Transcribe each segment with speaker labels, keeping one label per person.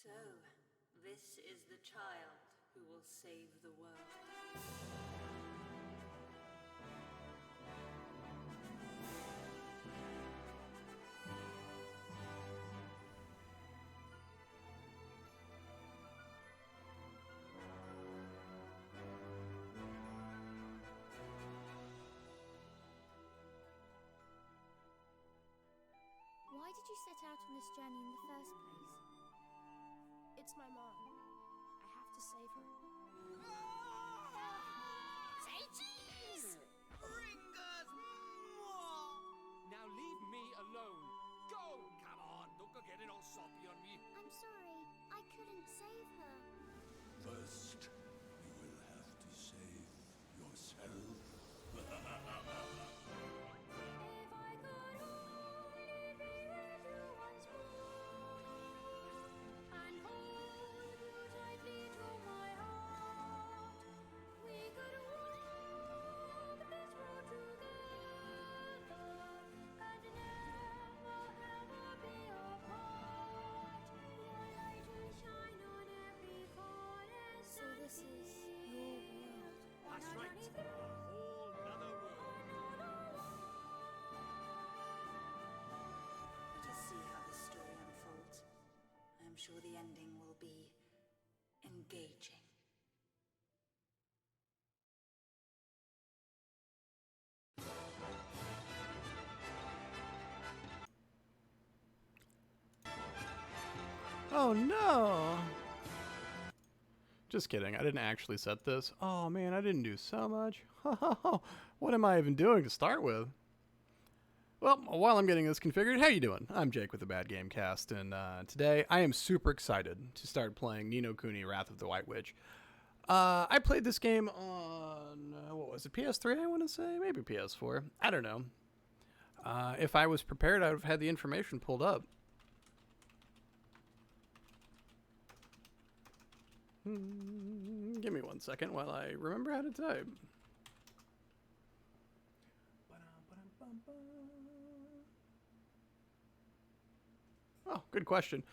Speaker 1: So, this is the child who will save the world.
Speaker 2: Why did you set out on this journey in the first place?
Speaker 3: It's my mom. I have to save her.
Speaker 4: Say cheese! Ringers!
Speaker 5: Now leave me alone. Go!
Speaker 4: Come on, don't go getting all soppy on me.
Speaker 2: I'm sorry, I couldn't save her.
Speaker 6: First, you will have to save yourself.
Speaker 2: If I could only be with you once more and hold you tightly to my heart, we could walk this road together and never ever be apart. Your light will shine on every forest. So this is your world.
Speaker 4: That's right. A whole nother world.
Speaker 1: Let us see how the story unfolds. I am sure the ending will be engaging.
Speaker 7: Oh no! Just kidding, I didn't actually set this. Oh man, I didn't do so much. What am I even doing to start with? Well, while I'm getting this configured, how you doing? I'm Jake with the Bad Game Cast, and today I am super excited to start playing Ni no Kuni: Wrath of the White Witch. I played this game on, what was it, PS3 I want to say? Maybe PS4. I don't know. If I was prepared, I would have had the information pulled up. Give me 1 second while I remember how to type. Oh, good question.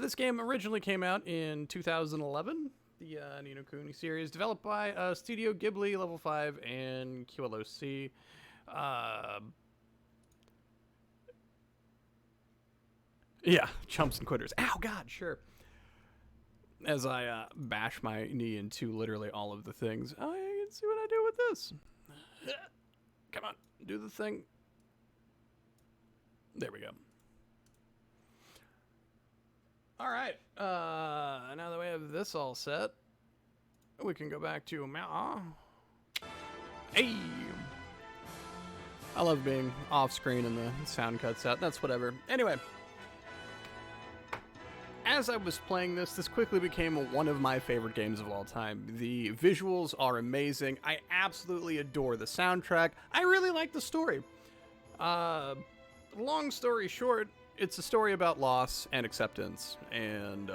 Speaker 7: This game originally came out in 2011. The Ni no Kuni series, developed by Studio Ghibli, Level 5, and QLOC. Yeah, chumps and quitters. Ow, God, sure. As I bash my knee into literally all of the things. Oh, yeah, you can see what I do with this. Come on, do the thing. There we go. All right. Now that we have this all set, we can go back to Hey! I love being off screen and the sound cuts out. That's whatever. Anyway. As I was playing this quickly became one of my favorite games of all time. The visuals are amazing. I absolutely adore the soundtrack. I really like the story. Long story short, it's a story about loss and acceptance, and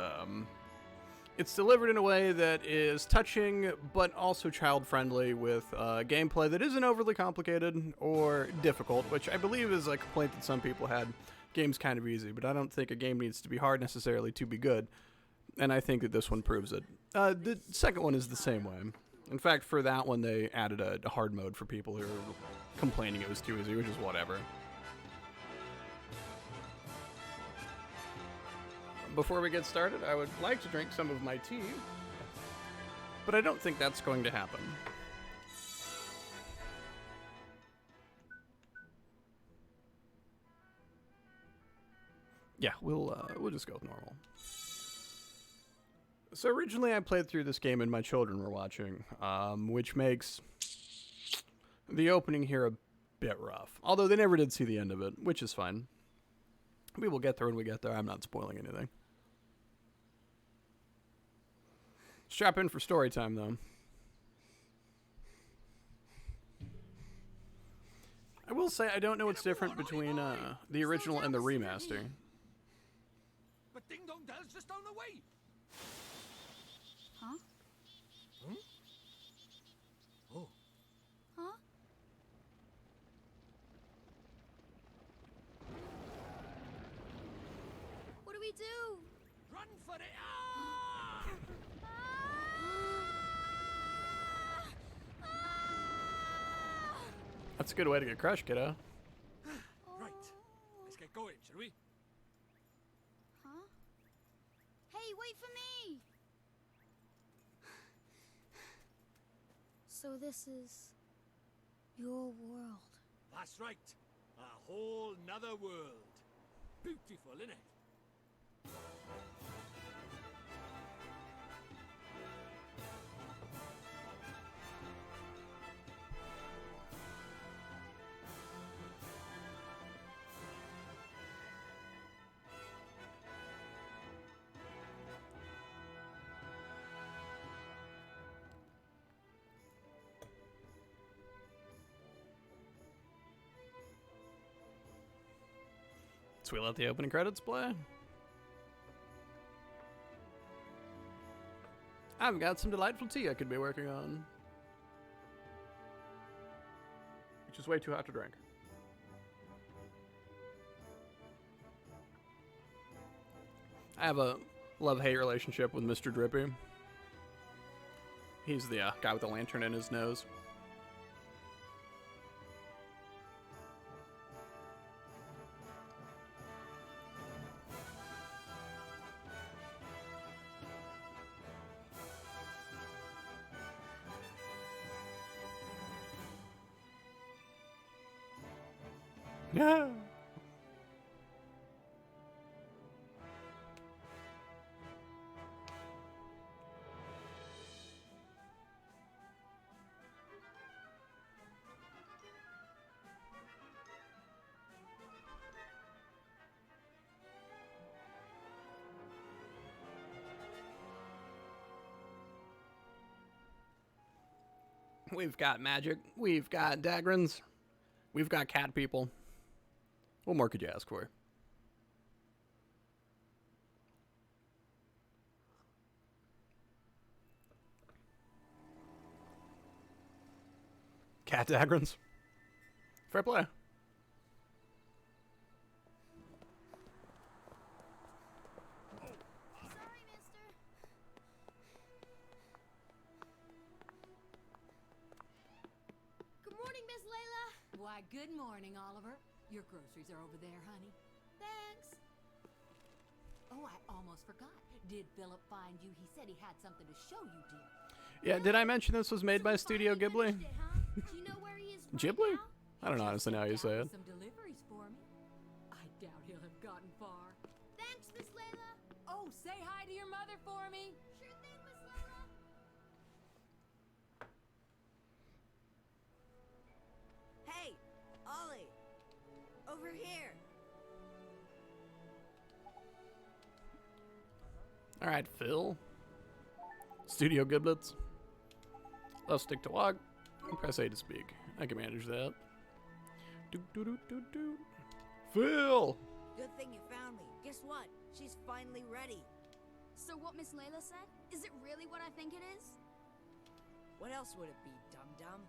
Speaker 7: it's delivered in a way that is touching but also child-friendly with gameplay that isn't overly complicated or difficult, which I believe is a complaint that some people had. Game's kind of easy, but I don't think a game needs to be hard necessarily to be good, and I think that this one proves it. The second one is the same way. In fact, for that one, they added a hard mode for people who are complaining it was too easy, which is whatever. Before we get started, I would like to drink some of my tea, but I don't think that's going to happen. Yeah, we'll just go with normal. So originally I played through this game and my children were watching, which makes the opening here a bit rough. Although they never did see the end of it, which is fine. We will get there when we get there. I'm not spoiling anything. Strap in for story time, though. I will say I don't know what's different between the original and the remaster.
Speaker 4: But Ding Dong Dell's just down the way.
Speaker 2: Huh?
Speaker 4: Hmm? Oh.
Speaker 2: Huh? What do we do?
Speaker 4: Run! run for it! Ah!
Speaker 7: That's a good way to get crushed, kiddo.
Speaker 4: Right, let's get going, shall we?
Speaker 2: Huh? Hey, wait for me! So this is your world.
Speaker 4: That's right. A whole nother world. Beautiful, innit?
Speaker 7: So we let the opening credits play. I've got some delightful tea I could be working on. Which is way too hot to drink. I have a love-hate relationship with Mr. Drippy. He's the guy with the lantern in his nose. Yeah. We've got magic. We've got Dagrons. We've got cat people. What more could you ask for? Cat Dagrons. Fair play.
Speaker 2: Sorry, mister. Good morning, Miss Layla.
Speaker 8: Why, good morning, Oliver. Your groceries are over there, honey.
Speaker 2: Thanks.
Speaker 8: Oh, I almost forgot. Did Philip find you? He said he had something to show you, dear.
Speaker 7: Yeah, did I mention this was made by Studio Ghibli?
Speaker 2: Finished it, huh? Do you know where he is right
Speaker 7: Ghibli?
Speaker 2: now?
Speaker 7: I don't know honestly now you say it.
Speaker 8: Some deliveries for me. I doubt he'll have gotten far.
Speaker 2: Thanks, Miss Layla.
Speaker 8: Oh, say hi to your mother for me.
Speaker 2: Sure thing, Miss Layla.
Speaker 9: Hey, Ollie! Over here!
Speaker 7: Alright, Phil. Studio Giblets. Let's stick to walk. And press A to speak. I can manage that. Do do do do do. Phil!
Speaker 9: Good thing you found me. Guess what? She's finally ready.
Speaker 2: So what Miss Layla said? Is it really what I think it is?
Speaker 9: What else would it be, dum-dum?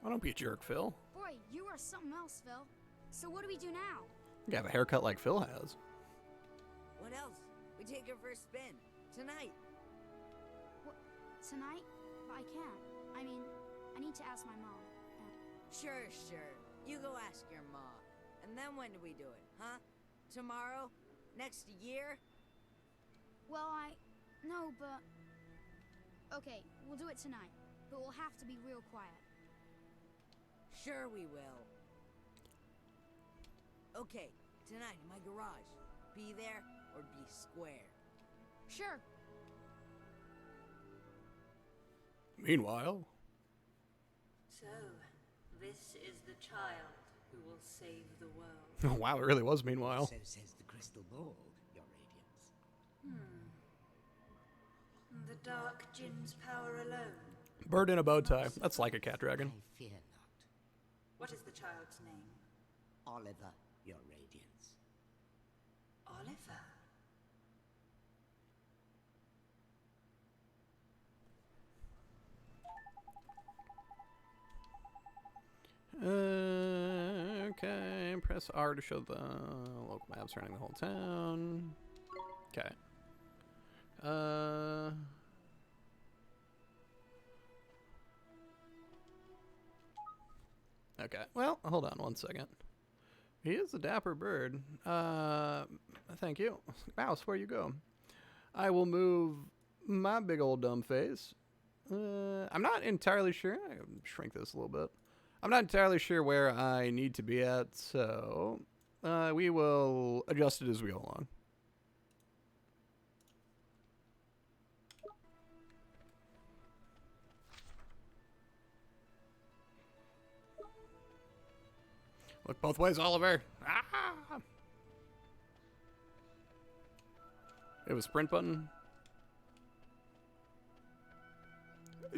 Speaker 7: Oh, don't be a jerk, Phil.
Speaker 2: Boy, you are something else, Phil. So what do we do now?
Speaker 7: You have a haircut like Phil has.
Speaker 9: What else? We take her for a spin. Tonight.
Speaker 2: What, tonight? But I can't. I mean, I need to ask my mom.
Speaker 9: Sure. You go ask your ma. And then when do we do it, huh? Tomorrow? Next year?
Speaker 2: Well, no, but... Okay, we'll do it tonight. But we'll have to be real quiet.
Speaker 9: Sure we will. Okay, tonight in my garage. Be there or be square.
Speaker 2: Sure.
Speaker 7: Meanwhile...
Speaker 1: So, this is the child who will save the world.
Speaker 7: Oh, wow, it really was meanwhile.
Speaker 10: So says the crystal ball, Your Radiance.
Speaker 1: The Dark Djinn's power alone.
Speaker 7: Bird in a bow tie. That's like a cat dragon.
Speaker 10: I fear not.
Speaker 1: What is the child's name?
Speaker 10: Oliver, Your Radiance.
Speaker 1: Oliver.
Speaker 7: Okay, press R to show the local map surrounding the whole town. Okay. Okay. Well, hold on one second. He is a dapper bird. Thank you. Mouse, where you go? I will move my big old dumb face. I'm not entirely sure. I can shrink this a little bit. I'm not entirely sure where I need to be at, so we will adjust it as we go along. Look both ways, Oliver. Ah! It was sprint button.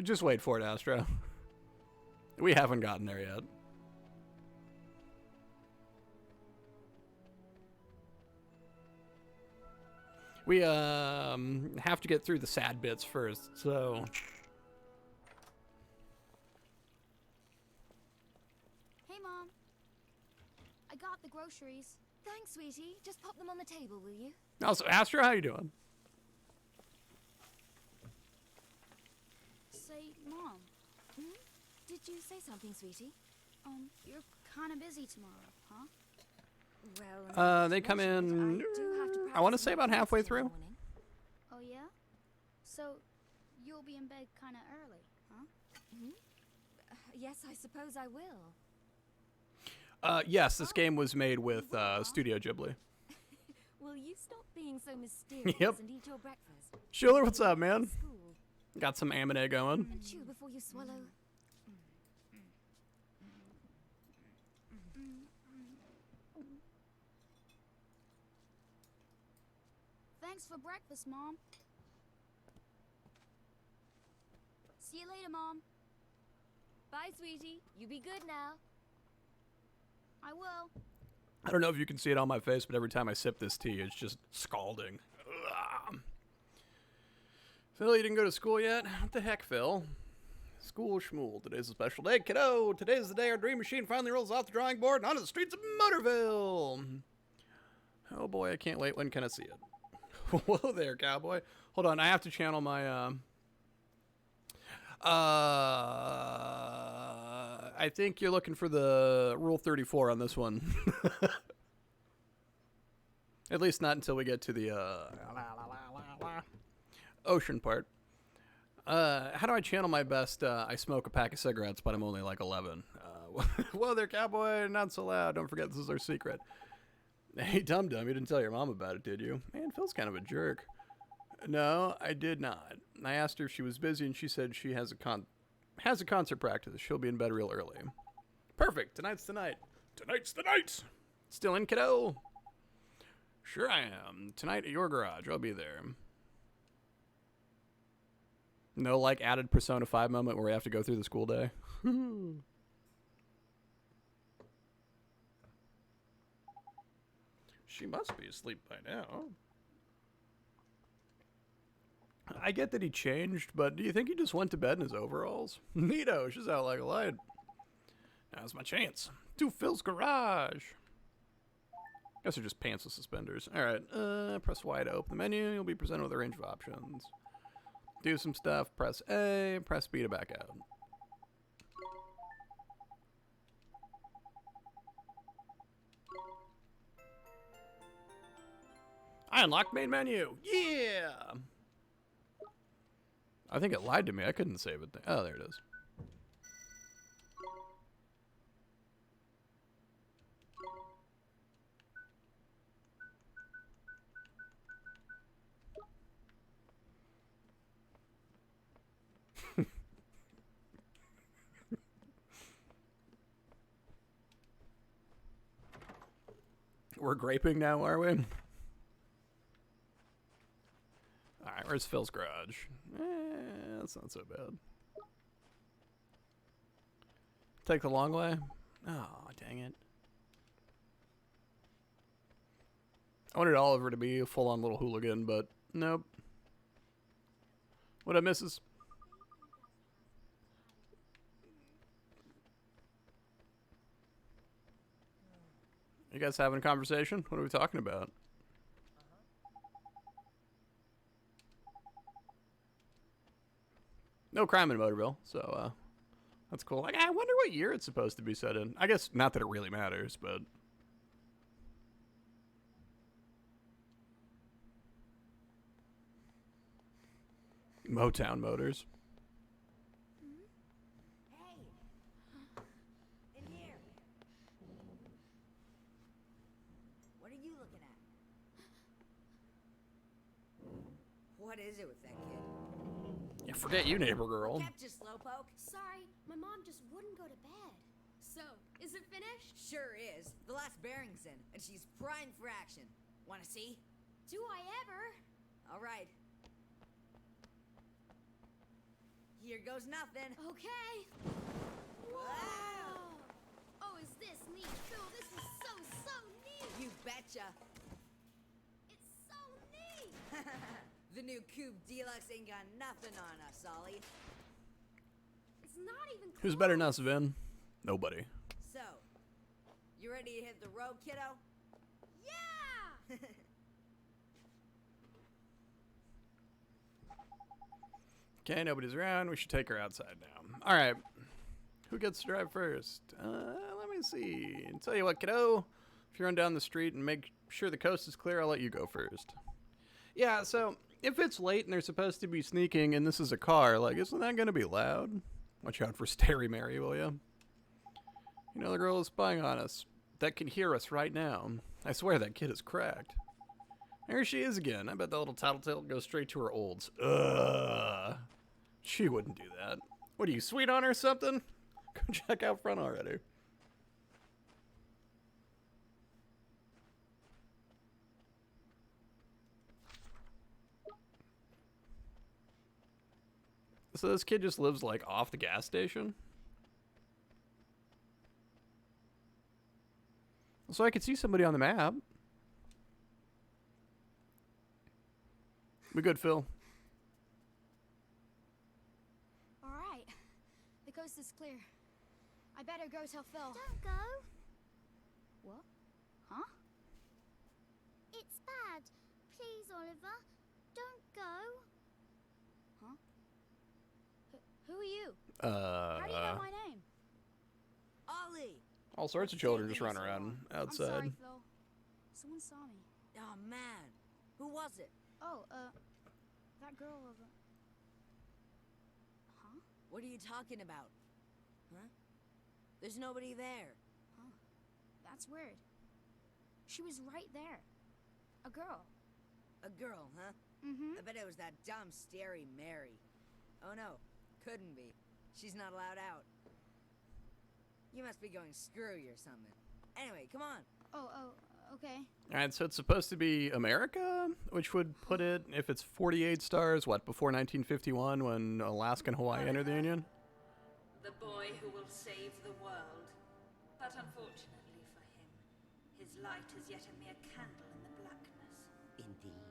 Speaker 7: Just wait for it, Astro. We haven't gotten there yet. We have to get through the sad bits first, so...
Speaker 2: Hey, Mom. I got the groceries.
Speaker 3: Thanks, sweetie. Just pop them on the table, will you?
Speaker 7: Also, Astro, how you doing?
Speaker 2: Say, Mom.
Speaker 3: Did you say something, sweetie?
Speaker 2: You're kind of busy tomorrow, huh?
Speaker 3: Well,
Speaker 7: They come in, I
Speaker 3: I
Speaker 7: want to say about halfway through.
Speaker 2: Oh, yeah? So, you'll be in bed kind of early, huh?
Speaker 3: Yes, I suppose I will.
Speaker 7: Yes, this game was made with Studio Ghibli.
Speaker 3: Will you stop being so mysterious
Speaker 7: Yep.
Speaker 3: and eat your breakfast?
Speaker 7: Schuler, what's up, man?
Speaker 3: School.
Speaker 7: Got some amine going.
Speaker 3: And chew before you swallow.
Speaker 2: Thanks for breakfast, Mom. See you later, Mom.
Speaker 3: Bye, sweetie. You be good now.
Speaker 2: I will.
Speaker 7: I don't know if you can see it on my face, but every time I sip this tea, it's just scalding. Ugh. Phil, you didn't go to school yet? What the heck, Phil? School schmool. Today's a special day, kiddo. Today's the day our dream machine finally rolls off the drawing board and onto the streets of Motorville. Oh boy, I can't wait. When can I see it? Whoa there, cowboy. Hold on, I have to channel my, I think you're looking for the Rule 34 on this one. At least not until we get to the, ocean part. How do I channel my best, I smoke a pack of cigarettes, but I'm only like 11. Whoa there, cowboy, not so loud. Don't forget this is our secret. Hey, dum-dum, you didn't tell your mom about it, did you? Man, Phil's kind of a jerk. No, I did not. I asked her if she was busy, and she said she has a concert practice. She'll be in bed real early. Perfect. Tonight's the night. Tonight's the night. Still in, kiddo? Sure I am. Tonight at your garage. I'll be there. No, like, added Persona 5 moment where we have to go through the school day. She must be asleep by now. I get that he changed, but do you think he just went to bed in his overalls? Neato, she's out like a light. Now's my chance. To Phil's garage. Guess they're just pants with suspenders. Alright, press Y to open the menu. You'll be presented with a range of options. Do some stuff, press A, press B to back out. I unlocked main menu. Yeah! I think it lied to me. I couldn't save it. Oh, there it is. We're graping now, are we? Alright, where's Phil's garage? That's not so bad. Take the long way? Oh, dang it. I wanted Oliver to be a full-on little hooligan, but nope. What I misses? You guys having a conversation? What are we talking about? no crime in Motorville, so that's cool. Like, I wonder what year it's supposed to be set in. I guess not that it really matters, but Motown Motors.
Speaker 9: Hey! In here! What are you looking at? What is it with that kid?
Speaker 7: Yeah, forget you, neighbor girl.
Speaker 9: Kept you, slowpoke.
Speaker 3: Sorry, my mom just wouldn't go to bed. So, is it finished?
Speaker 9: Sure is. The last bearing's in, and she's primed for action. Wanna see?
Speaker 3: Do I ever?
Speaker 9: All right. Here goes nothing.
Speaker 3: Okay.
Speaker 9: Wow!
Speaker 3: Oh, is this neat? Phil, this is so neat.
Speaker 9: You betcha.
Speaker 3: It's so neat.
Speaker 9: The new Coupe Deluxe ain't got nothing on us, Ollie.
Speaker 3: It's not even close.
Speaker 7: Who's better than us, Vin? Nobody.
Speaker 9: So, you ready to hit the road, kiddo?
Speaker 3: Yeah!
Speaker 7: Okay, nobody's around. We should take her outside now. All right. Who gets to drive first? Let me see. Tell you what, kiddo. If you run down the street and make sure the coast is clear, I'll let you go first. Yeah, so if it's late and they're supposed to be sneaking and this is a car, like, isn't that going to be loud? Watch out for Starry Mary, will ya? You know the girl is spying on us. That can hear us right now. I swear that kid is cracked. There she is again. I bet that little tattletale goes straight to her olds. Ugh. She wouldn't do that. What are you, sweet on her or something? Go check out front already. So this kid just lives, like, off the gas station? So I could see somebody on the map. We good, Phil?
Speaker 2: All right. The coast is clear. I better go tell Phil.
Speaker 11: Don't go.
Speaker 2: What? Huh?
Speaker 11: It's bad. Please, Oliver. Don't go.
Speaker 2: Huh? Who are you? How do you know my name?
Speaker 9: Ollie!
Speaker 7: All sorts of children just run around outside.
Speaker 2: I'm sorry, Phil. Someone saw me.
Speaker 9: Oh, man. Who was it?
Speaker 2: Oh, that girl over. Huh?
Speaker 9: What are you talking about? Huh? There's nobody there.
Speaker 2: Huh. That's weird. She was right there. A girl.
Speaker 9: A girl, huh?
Speaker 2: Mm-hmm.
Speaker 9: I bet it was that dumb, Starry Mary. Oh, no. Couldn't be. She's not allowed out. You must be going screwy or something. Anyway, come on.
Speaker 2: Oh, okay.
Speaker 7: Alright, so it's supposed to be America, which would put it, if it's 48 stars, what, before 1951 when Alaska and Hawaii entered the Union?
Speaker 1: The boy who will save the world. But unfortunately for him, his light is yet a mere candle in the blackness.
Speaker 10: Indeed.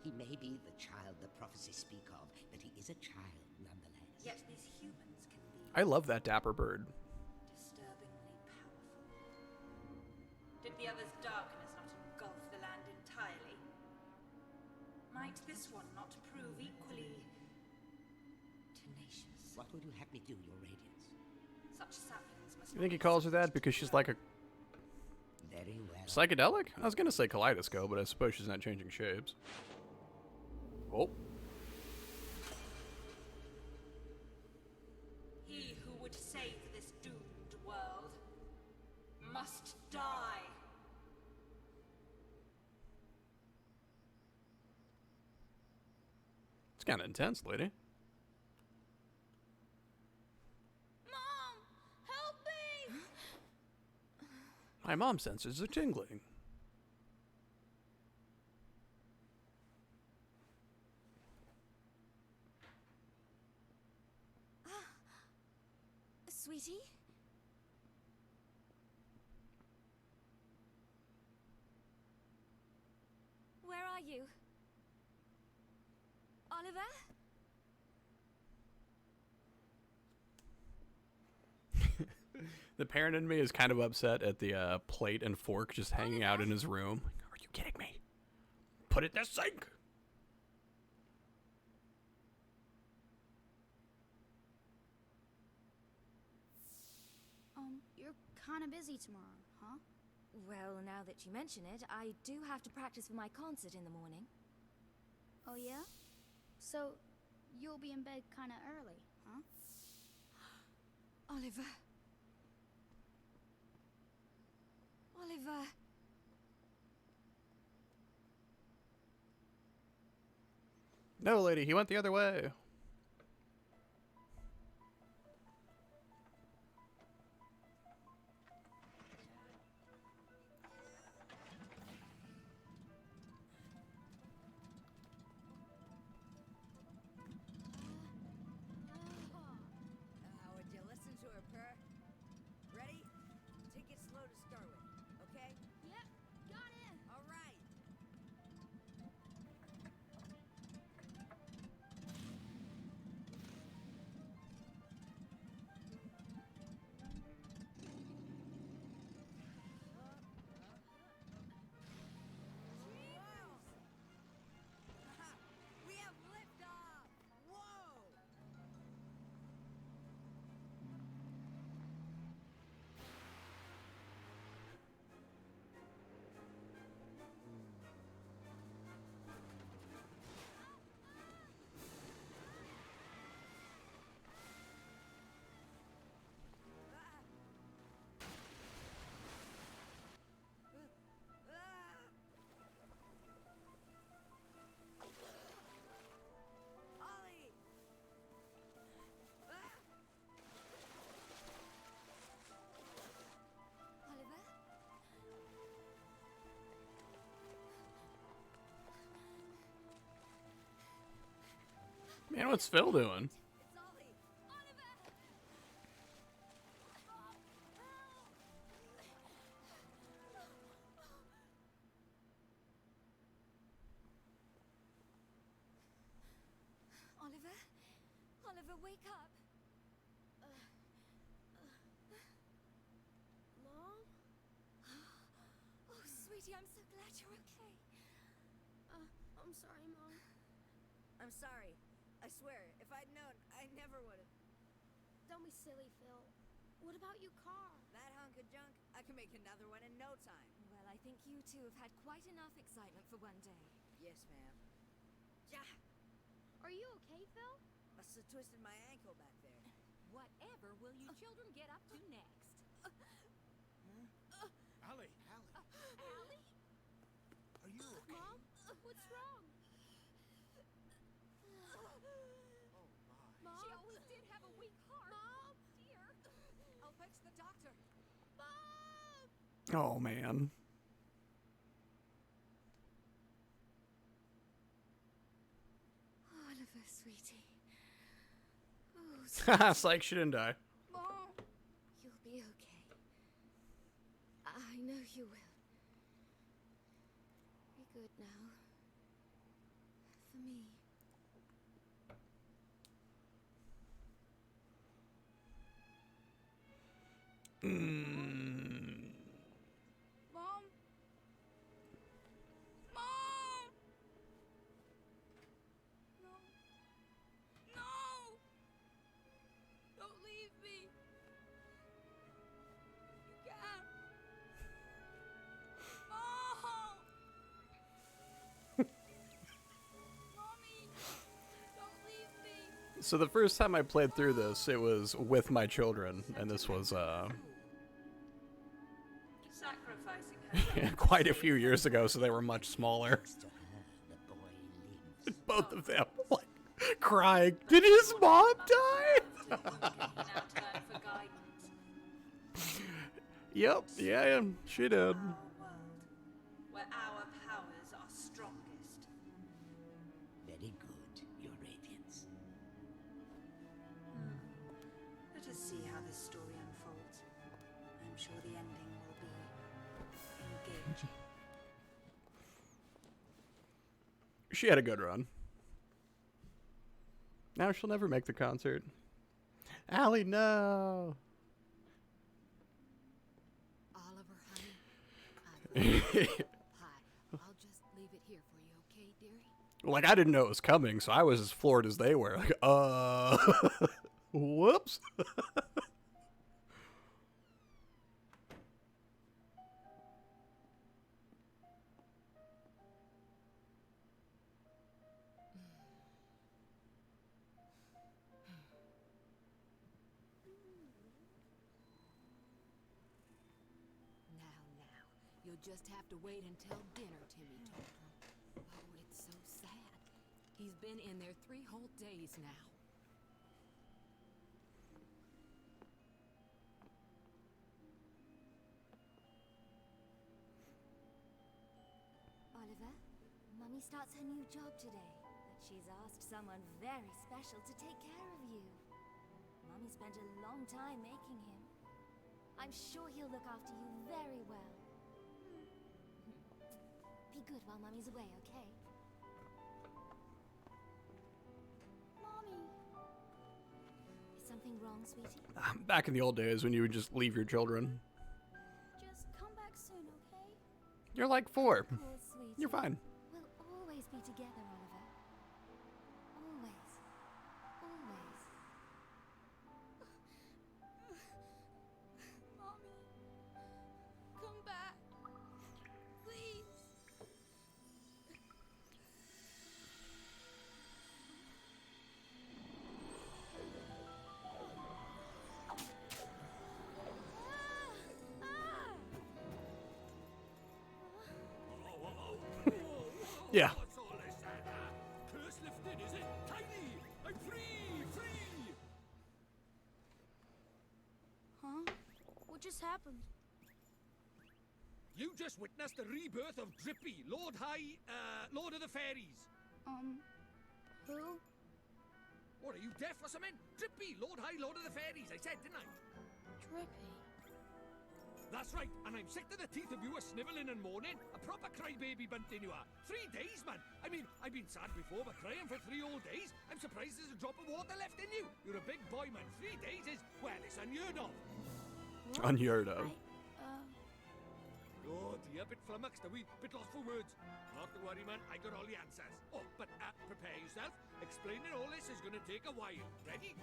Speaker 10: He may be the child the prophecies speak of, but he is a child nonetheless.
Speaker 1: Yet these humans can be
Speaker 7: I love that dapper bird.
Speaker 1: disturbingly powerful. Did the other's darkness not engulf the land entirely? Might this one not prove equally tenacious?
Speaker 10: What would you have me do, Your Radiance?
Speaker 1: Such saplings must
Speaker 7: You think he calls her that because she's like a
Speaker 10: Very well.
Speaker 7: psychedelic? I was gonna say kaleidoscope, but I suppose she's not changing shapes. Oh.
Speaker 1: He who would save this doomed world must die.
Speaker 7: It's kind of intense, lady.
Speaker 3: Mom, help me!
Speaker 7: My mom senses are tingling.
Speaker 3: Sweetie? Where are you? Oliver?
Speaker 7: The parent in me is kind of upset at the plate and fork just hanging out in his room. Are you kidding me? Put it in the sink!
Speaker 2: kind of busy tomorrow, huh?
Speaker 12: Well, now that you mention it, I do have to practice for my concert in the morning.
Speaker 2: Oh, yeah? So, you'll be in bed kind of early, huh?
Speaker 12: Oliver. Oliver.
Speaker 7: No, lady, he went the other way.
Speaker 9: Would you listen to her purr? Ready? Take it slow to start with, okay?
Speaker 2: Yep, got it.
Speaker 9: All right. We have liftoff! Whoa! Ollie!
Speaker 12: Oliver?
Speaker 7: Man, what's Phil doing?
Speaker 9: It's Ollie!
Speaker 12: Oliver? Oliver, wake up!
Speaker 3: Mom?
Speaker 12: Oh, sweetie, I'm so glad you're okay.
Speaker 3: I'm sorry, Mom.
Speaker 9: I'm sorry. I swear, if I'd known, I never would have.
Speaker 3: Don't be silly, Phil. What about your car?
Speaker 9: That hunk of junk, I can make another one in no time.
Speaker 12: Well, I think you two have had quite enough excitement for one day.
Speaker 9: Yes, ma'am. Ja!
Speaker 3: Are you okay, Phil?
Speaker 9: Must have twisted my ankle back there.
Speaker 8: Whatever will you children get up to next?
Speaker 4: Allie!
Speaker 8: Allie?
Speaker 4: Are you okay?
Speaker 3: Mom? What's wrong?
Speaker 4: Oh, my.
Speaker 3: Mom?
Speaker 8: She always did have a weak heart.
Speaker 3: Mom?
Speaker 8: Dear.
Speaker 12: I'll fetch the doctor.
Speaker 3: Mom!
Speaker 7: Oh, man.
Speaker 12: Oliver, sweetie. Oh,
Speaker 7: Psych, she didn't die.
Speaker 12: Mom. You'll be okay. I know you will. Be good now. For me.
Speaker 2: Mom? Mom! No. No! Don't leave me. You can't. Mom! Mommy! Don't leave me.
Speaker 7: So the first time I played through this, it was with my children, and this was
Speaker 1: Sacrificing her.
Speaker 7: quite a few years ago, so they were much smaller.
Speaker 10: Thanks to her, the boy lives.
Speaker 7: Both of them, like, crying. Did his mom die?
Speaker 1: Now turn for guidance.
Speaker 7: Yep, yeah, she did.
Speaker 1: Our world, where our powers are strongest.
Speaker 10: Very good, Your Radiance.
Speaker 1: Let us see how this story unfolds. I'm sure the ending will be engaging.
Speaker 7: She had a good run. Now she'll never make the concert. Allie, no.
Speaker 8: Oliver, honey. Hi. I'll just leave it here for you, okay, dearie?
Speaker 7: Like, I didn't know it was coming, so I was as floored as they were. Like, whoops.
Speaker 8: just have to wait until dinner, Timmy told her. Oh, it's so sad. He's been in there 3 whole days now.
Speaker 12: Oliver, Mummy starts her new job today, but she's asked someone very special to take care of you. Mummy spent a long time making him. I'm sure he'll look after you very well. Be good while Mummy's away, okay?
Speaker 2: Mommy.
Speaker 12: Is something wrong, sweetie?
Speaker 7: Back in the old days when you would just leave your children.
Speaker 2: Just come back soon, okay?
Speaker 7: You're like 4.
Speaker 12: Poor sweetie.
Speaker 7: You're fine.
Speaker 12: We'll always be together, Oliver. Always. Always.
Speaker 2: Mommy. Come back. Please.
Speaker 7: Yeah.
Speaker 4: What's all this? Curse lifted, is it? Tiny! I'm free! Free!
Speaker 2: Huh? What just happened?
Speaker 4: You just witnessed the rebirth of Drippy, Lord of the Fairies.
Speaker 2: Who?
Speaker 4: What, are you deaf or something? Drippy, Lord of the Fairies, I said, didn't I?
Speaker 2: Drippy.
Speaker 4: That's right, and I'm sick to the teeth of you a snivelling and moaning. A proper crybaby bunting you are. 3 days, man. I mean, I've been sad before, but crying for 3 whole days? I'm surprised there's a drop of water left in you. You're a big boy, man. 3 days is, well, it's unheard of.
Speaker 7: Unheard of.
Speaker 4: Oh dear, bit flummoxed, a wee bit lost for words. Not to worry, man, I got all the answers. Oh, but prepare yourself. Explaining all this is going to take a while. Ready?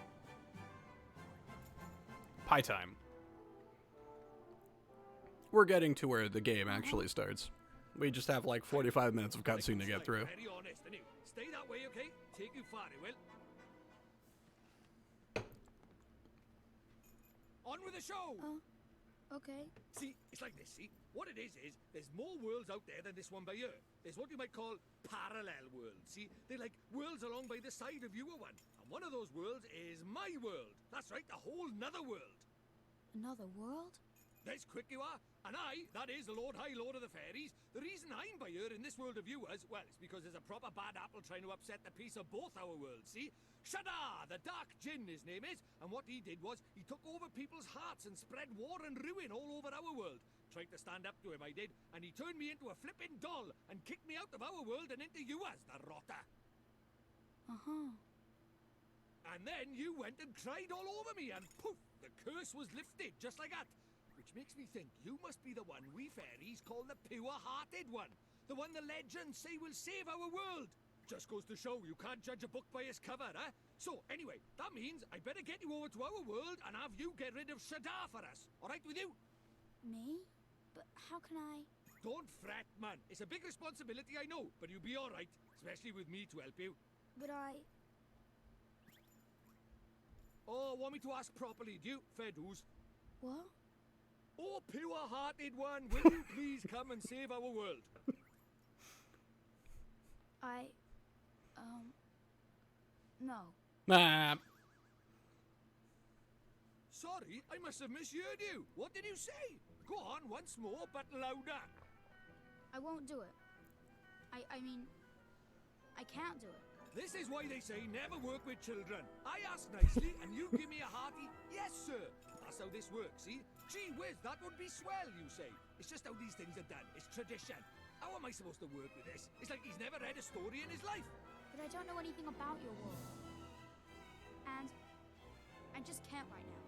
Speaker 7: Pie time. We're getting to where the game actually starts. We just have like 45 minutes of cutscene to get through.
Speaker 4: Very honest, and you stay that way, okay? Take you far, it will. On with the show!
Speaker 2: Okay.
Speaker 4: See, it's like this, see? What it is there's more worlds out there than this one by here. There's what you might call parallel worlds, see? They're like worlds along by the side of your one. And one of those worlds is my world. That's right, a whole nother world.
Speaker 2: Another world?
Speaker 4: That's quick you are. And that is the Lord of the Fairies. The reason I'm by here in this world of yours, well, it's because there's a proper bad apple trying to upset the peace of both our worlds, see? Shadar, the Dark Djinn, his name is. And what he did was, he took over people's hearts and spread war and ruin all over our world. Tried to stand up to him, I did. And he turned me into a flippin' doll and kicked me out of our world and into yours, the rotter.
Speaker 2: Uh-huh.
Speaker 4: And then you went and cried all over me, and poof, the curse was lifted, just like that. Which makes me think you must be the one we fairies call the pure-hearted one. The one the legends say will save our world. Just goes to show you can't judge a book by its cover, eh? So, anyway, that means I better get you over to our world and have you get rid of Shadar for us. All right with you?
Speaker 2: Me? But how can I...
Speaker 4: Don't fret, man. It's a big responsibility, I know, but you'll be all right, especially with me to help you.
Speaker 2: But I...
Speaker 4: Oh, want me to ask properly, do you? Fair dues.
Speaker 2: What?
Speaker 4: Oh, pure-hearted one, will you please come and save our world?
Speaker 2: No.
Speaker 4: Sorry, I must have misheard you. What did you say? Go on, once more, but louder.
Speaker 2: I won't do it. I mean, I can't do it.
Speaker 4: This is why they say never work with children. I ask nicely, and you give me a hearty, yes, sir. That's how this works, see? Gee whiz, that would be swell, you say. It's just how these things are done. It's tradition. How am I supposed to work with this? It's like he's never read a story in his life.
Speaker 2: But I don't know anything about your world. And I just can't right now.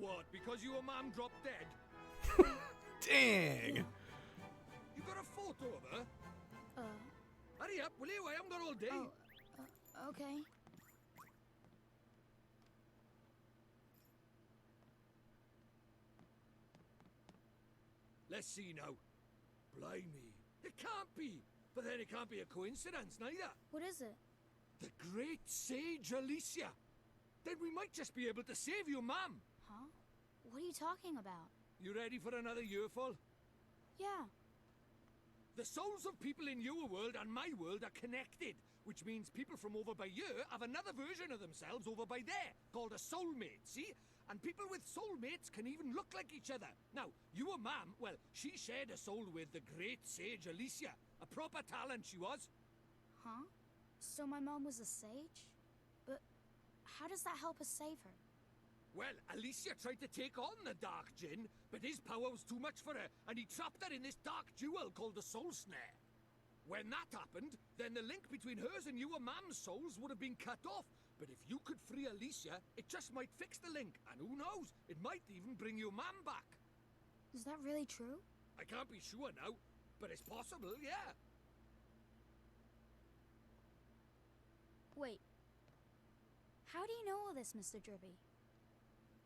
Speaker 4: What, because your mom dropped dead?
Speaker 7: Dang!
Speaker 4: You got a photo of her? Hurry up, will you? I haven't got all day.
Speaker 2: Okay.
Speaker 4: Let's see now. Blimey. It can't be. But then it can't be a coincidence, neither.
Speaker 2: What is it?
Speaker 4: The great sage Alicia. Then we might just be able to save your mum.
Speaker 2: Huh? What are you talking about?
Speaker 4: You ready for another earful?
Speaker 2: Yeah.
Speaker 4: The souls of people in your world and my world are connected, which means people from over by here have another version of themselves over by there, called a soulmate, see? And people with soulmates can even look like each other. Now, your mum, well, she shared a soul with the great sage Alicia. A proper talent she was.
Speaker 2: Huh? So my mom was a sage? But how does that help us save her?
Speaker 4: Well, Alicia tried to take on the Dark Djinn, but his power was too much for her, and he trapped her in this dark jewel called the Soul Snare. When that happened, then the link between hers and your mam's souls would have been cut off. But if you could free Alicia, it just might fix the link, and who knows, it might even bring your mam back.
Speaker 2: Is that really true?
Speaker 4: I can't be sure now, but it's possible, yeah.
Speaker 2: Wait. How do you know all this, Mr. Dribby?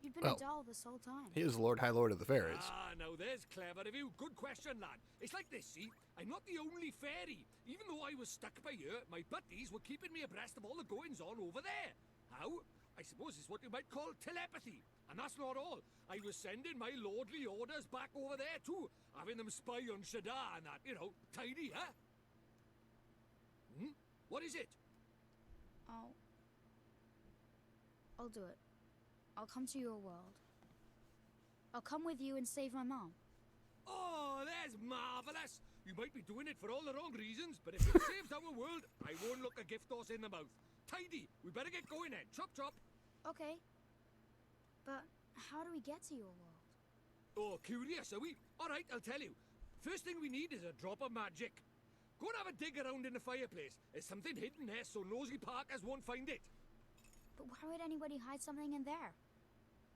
Speaker 2: You've been
Speaker 7: Well,
Speaker 2: a doll this whole time.
Speaker 7: He is the Lord High Lord of the Fairies.
Speaker 4: Ah, now there's clever of you. Good question, lad. It's like this, see? I'm not the only fairy. Even though I was stuck by here, my buddies were keeping me abreast of all the goings-on over there. How? I suppose it's what you might call telepathy. And that's not all. I was sending my lordly orders back over there, too. Having them spy on Shadar and that, you know, tidy, huh? What is it?
Speaker 2: I'll do it. I'll come to your world. I'll come with you and save my mom.
Speaker 4: Oh, that's marvelous! You might be doing it for all the wrong reasons, but if it saves our world, I won't look a gift horse in the mouth. Tidy! We better get going then. Chop chop!
Speaker 2: Okay. But how do we get to your world?
Speaker 4: Oh, curious, are we? Alright, I'll tell you. First thing we need is a drop of magic. Go and have a dig around in the fireplace. There's something hidden there so nosy Parkers won't find it.
Speaker 2: But why would anybody hide something in there?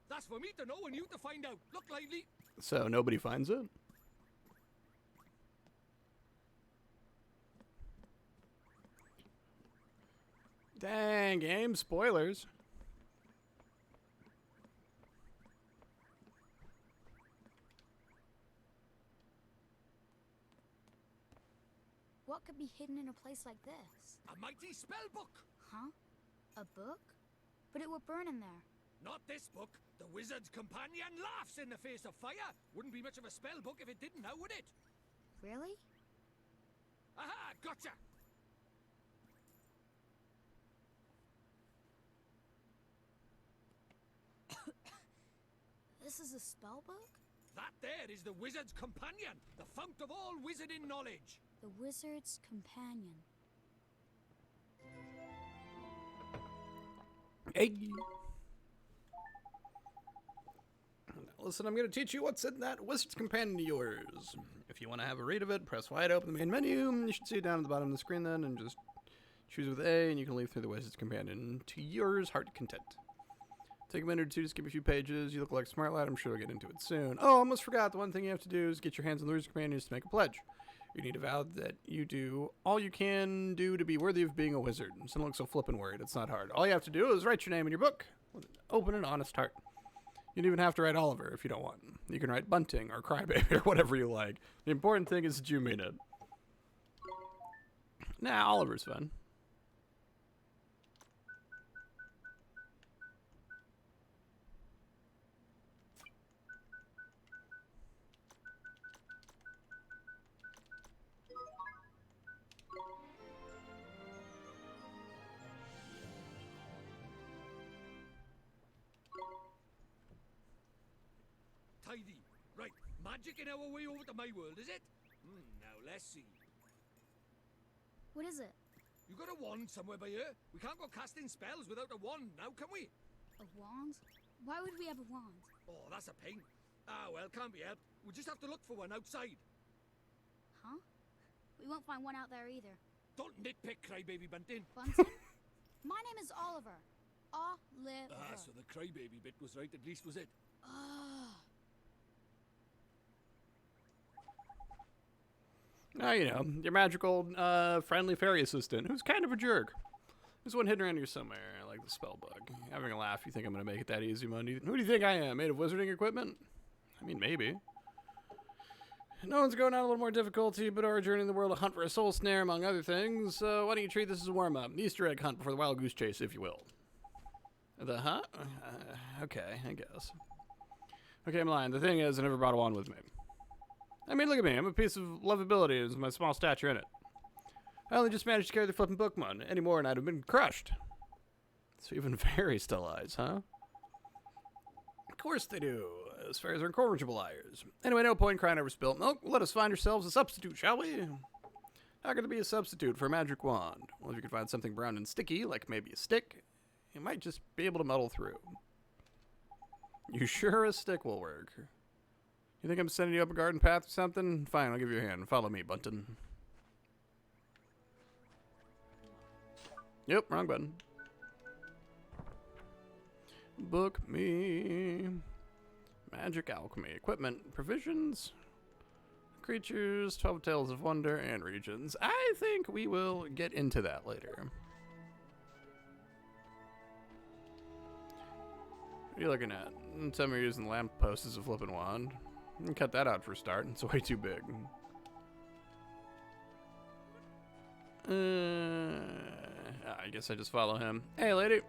Speaker 4: That's for me to know and you to find out. Look lively.
Speaker 7: So nobody finds it? Dang, game spoilers.
Speaker 2: What could be hidden in a place like this?
Speaker 4: A mighty spell book.
Speaker 2: Huh? A book? But it would burn in there.
Speaker 4: Not this book. The Wizard's Companion laughs in the face of fire. Wouldn't be much of a spell book if it didn't now, would it?
Speaker 2: Really?
Speaker 4: Aha, gotcha.
Speaker 2: This is a spell book?
Speaker 4: That there is the Wizard's Companion, the fount of all wizarding knowledge.
Speaker 2: The Wizard's Companion.
Speaker 7: Hey. Listen, I'm going to teach you what's in that Wizard's Companion of yours. If you want to have a read of it, press wide open the main menu. You should see it down at the bottom of the screen then, and just choose with A, and you can leave through the Wizard's Companion to yours heart content. Take a minute or two to skip a few pages. You look like a smart lad. I'm sure we'll get into it soon. Oh, almost forgot. The one thing you have to do is get your hands on the Wizard's Companion to make a pledge. You need to vow that you do all you can do to be worthy of being a wizard. So don't look so flippin' worried. It's not hard. All you have to do is write your name in your book with an open and honest heart. You don't even have to write Oliver if you don't want. You can write Bunting or Crybaby or whatever you like. The important thing is that you mean it. Nah, Oliver's fun.
Speaker 4: Tidy. Right, magic in our way over to my world, is it? Now let's see.
Speaker 2: What is it?
Speaker 4: You got a wand somewhere by here? We can't go casting spells without a wand now, can we?
Speaker 2: A wand? Why would we have a wand?
Speaker 4: Oh, that's a pain. Ah, well, can't be helped. We just have to look for one outside.
Speaker 2: Huh? We won't find one out there either.
Speaker 4: Don't nitpick, Crybaby Bunting.
Speaker 2: Bunting? My name is Oliver. Oliver.
Speaker 4: Ah, so the Crybaby bit was right, at least was it?
Speaker 7: You know, your magical, friendly fairy assistant, who's kind of a jerk. There's one hidden around here somewhere, like the spell bug. Having a laugh, you think I'm going to make it that easy, man? Who do you think I am? Made of wizarding equipment? I mean, maybe. No one's going on a little more difficulty, but our journey in the world to hunt for a soul snare, among other things. So why don't you treat this as a warm-up? Easter egg hunt before the wild goose chase, if you will. The huh? Okay, I guess. Okay, I'm lying. The thing is, I never brought a wand with me. I mean, look at me. I'm a piece of lovability with my small stature in it. I only just managed to carry the flippin' Bookman. Any more and I'd have been crushed. So even fairies tell lies, huh? Of course they do, as far as our incorrigible liars. Anyway, no point crying over spilt milk. Let us find ourselves a substitute, shall we? How could there be a substitute for a magic wand? Well, if you could find something brown and sticky, like maybe a stick, you might just be able to muddle through. You sure a stick will work? You think I'm sending you up a garden path or something? Fine, I'll give you a hand. Follow me, Bunton. Yep, wrong button. Book me. Magic alchemy. Equipment. Provisions. Creatures. 12 Tales of Wonder and regions. I think we will get into that later. What are you looking at? Tell me you're using the lamppost as a flippin' wand. You can cut that out for a start. It's way too big. I guess I just follow him. Hey, lady.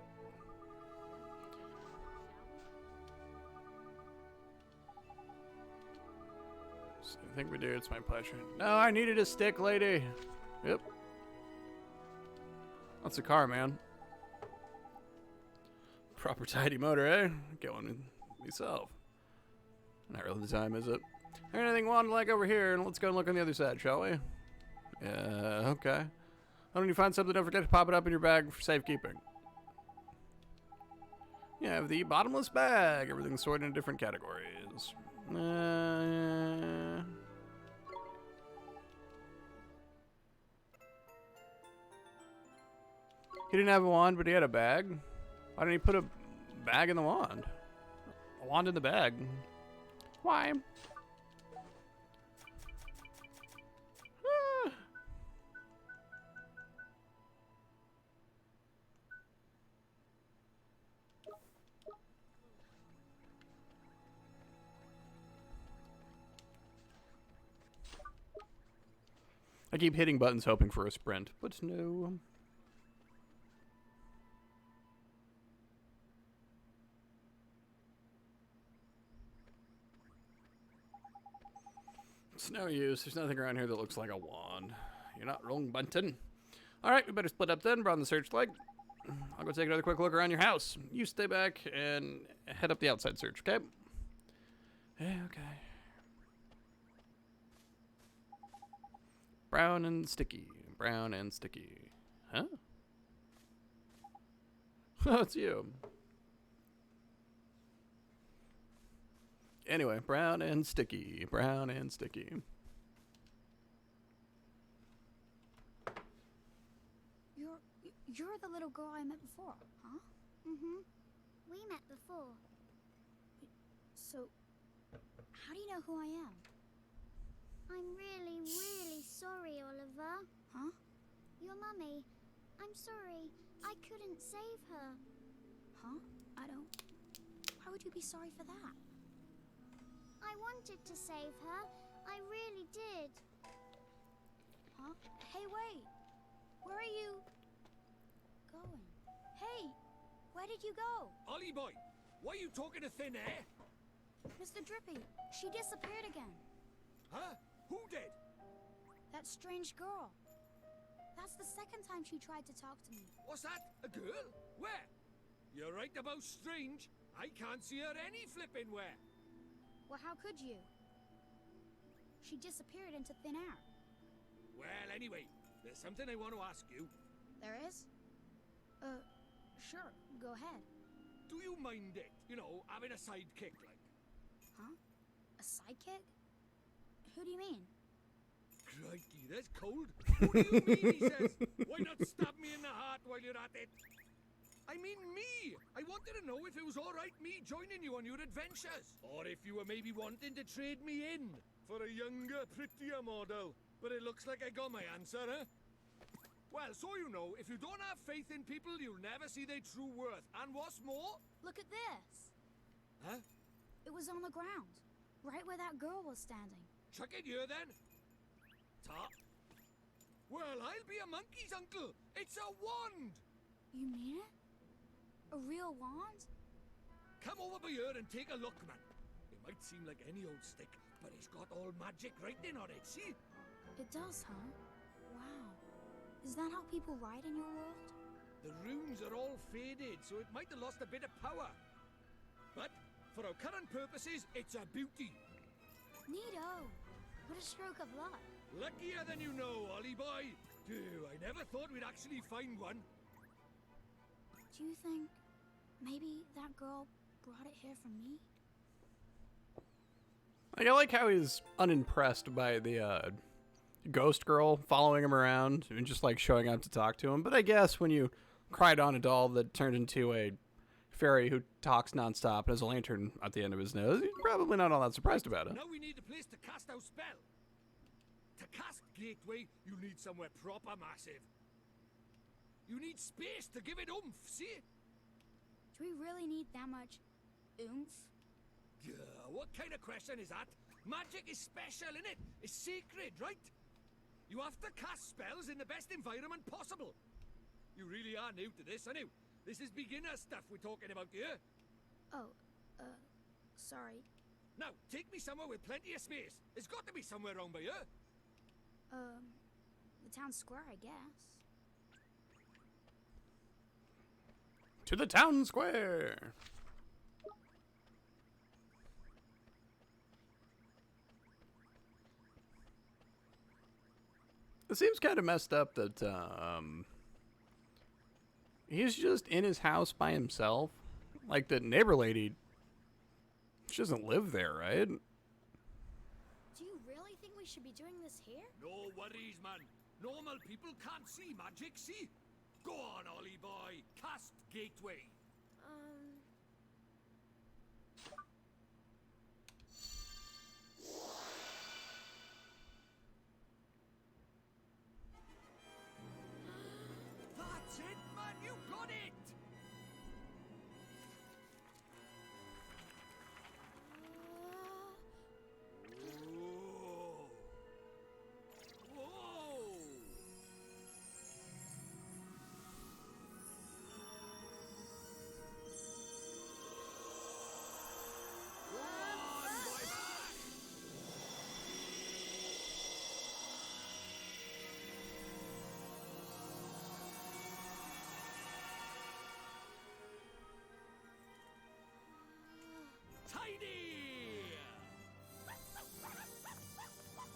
Speaker 7: So I think we do. It's my pleasure. No, I needed a stick, lady. Yep. That's a car, man. Proper tidy motor, eh? Get one myself. Not really the time, is it? Anything wand-like over here, and let's go and look on the other side, shall we? Yeah, okay. When you find something, don't forget to pop it up in your bag for safekeeping. You have the bottomless bag. Everything's sorted into different categories. He didn't have a wand, but he had a bag. Why didn't he put a bag in the wand? A wand in the bag. Why? I keep hitting buttons hoping for a sprint, but no. It's no use. There's nothing around here that looks like a wand. You're not wrong, Bunton. Alright, we better split up then. Broaden the searchlight. I'll go take another quick look around your house. You stay back and head up the outside search, okay? Yeah, okay. Brown and sticky. Brown and sticky. Huh? Oh, it's you. Anyway, brown and sticky. Brown and sticky.
Speaker 2: You're the little girl I met before, huh?
Speaker 11: Mm-hmm. We met before.
Speaker 2: So, how do you know who I am?
Speaker 11: I'm really, really sorry, Oliver.
Speaker 2: Huh?
Speaker 11: Your mummy. I'm sorry. I couldn't save her.
Speaker 2: Huh? I don't... Why would you be sorry for that?
Speaker 11: I wanted to save her. I really did.
Speaker 2: Huh? Hey, wait! Where are you... going? Hey! Where did you go?
Speaker 4: Ollie boy, why are you talking to thin air?
Speaker 2: Mr. Drippy, she disappeared again.
Speaker 4: Huh? Who did?
Speaker 2: That strange girl. That's the second time she tried to talk to me.
Speaker 4: What's that? A girl? Where? You're right about strange. I can't see her any flipping where.
Speaker 2: Well, how could you? She disappeared into thin air.
Speaker 4: Well, anyway, there's something I want to ask you.
Speaker 2: There is? Sure. Go ahead.
Speaker 4: Do you mind it? You know, having a sidekick like?
Speaker 2: Huh? A sidekick? Who do you mean?
Speaker 4: Crikey, that's cold. What do you mean, he says? Why not stab me in the heart while you're at it? I mean me! I wanted to know if it was alright me joining you on your adventures. Or if you were maybe wanting to trade me in for a younger, prettier model. But it looks like I got my answer, huh? Well, so you know, if you don't have faith in people, you'll never see their true worth. And what's more...
Speaker 2: Look at this.
Speaker 4: Huh?
Speaker 2: It was on the ground. Right where that girl was standing.
Speaker 4: Chuck it here, then. Ta. Well, I'll be a monkey's uncle. It's a wand.
Speaker 2: You mean it? A real wand?
Speaker 4: Come over by here and take a look, man. It might seem like any old stick, but it's got all magic writing on it, see?
Speaker 2: It does, huh? Wow. Is that how people ride in your world?
Speaker 4: The runes are all faded, so it might have lost a bit of power. But for our current purposes, it's a beauty.
Speaker 2: Neato. What a stroke of luck.
Speaker 4: Luckier than you know, Ollie boy. Phew, I never thought we'd actually find one.
Speaker 2: Do you think maybe that girl brought it here for me?
Speaker 7: Like, I like how he's unimpressed by the ghost girl following him around and just like showing up to talk to him. But I guess when you cried on a doll that turned into a fairy who talks nonstop and has a lantern at the end of his nose, he's probably not all that surprised about it.
Speaker 4: Now we need a place to cast our spell. To cast Gateway, you need somewhere proper massive. You need space to give it oomph, see?
Speaker 2: Do we really need that much oomph?
Speaker 4: Yeah, what kind of question is that? Magic is special, innit? It's sacred, right? You have to cast spells in the best environment possible. You really are new to this, aren't you? This is beginner stuff we're talking about here.
Speaker 2: Oh, sorry.
Speaker 4: Now, take me somewhere with plenty of space. There's got to be somewhere around by here.
Speaker 2: The town square, I guess.
Speaker 7: To the town square! It seems kind of messed up that, he's just in his house by himself. Like, the neighbor lady, she doesn't live there, right?
Speaker 2: Do you really think we should be doing this here?
Speaker 4: No worries, man. Normal people can't see magic, see? Go on, Ollie boy. Cast Gateway. That's it, man. You got it. Whoa. Whoa. Tiny!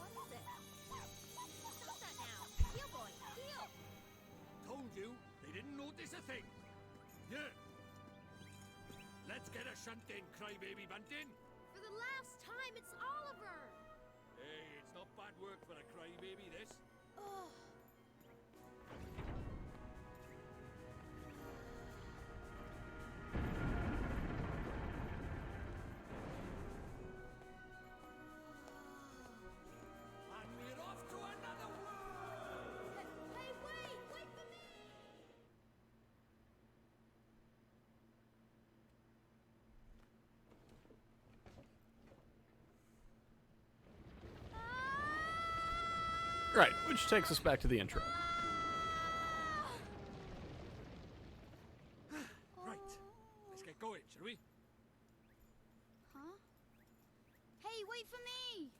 Speaker 3: What is it? Stop that now. Heel, boy. Heel.
Speaker 4: Told you, they didn't notice a thing. Yeah. Let's get a shunt in, crybaby bunting.
Speaker 3: For the last time, it's Oliver.
Speaker 4: Hey, it's not bad work for a crybaby, this.
Speaker 2: Ugh.
Speaker 4: And we're off to another world!
Speaker 3: Hey, wait! Wait for me!
Speaker 7: Right, which takes us back to the intro.
Speaker 4: Right, let's get going, shall we?
Speaker 2: Huh? Hey, wait for me!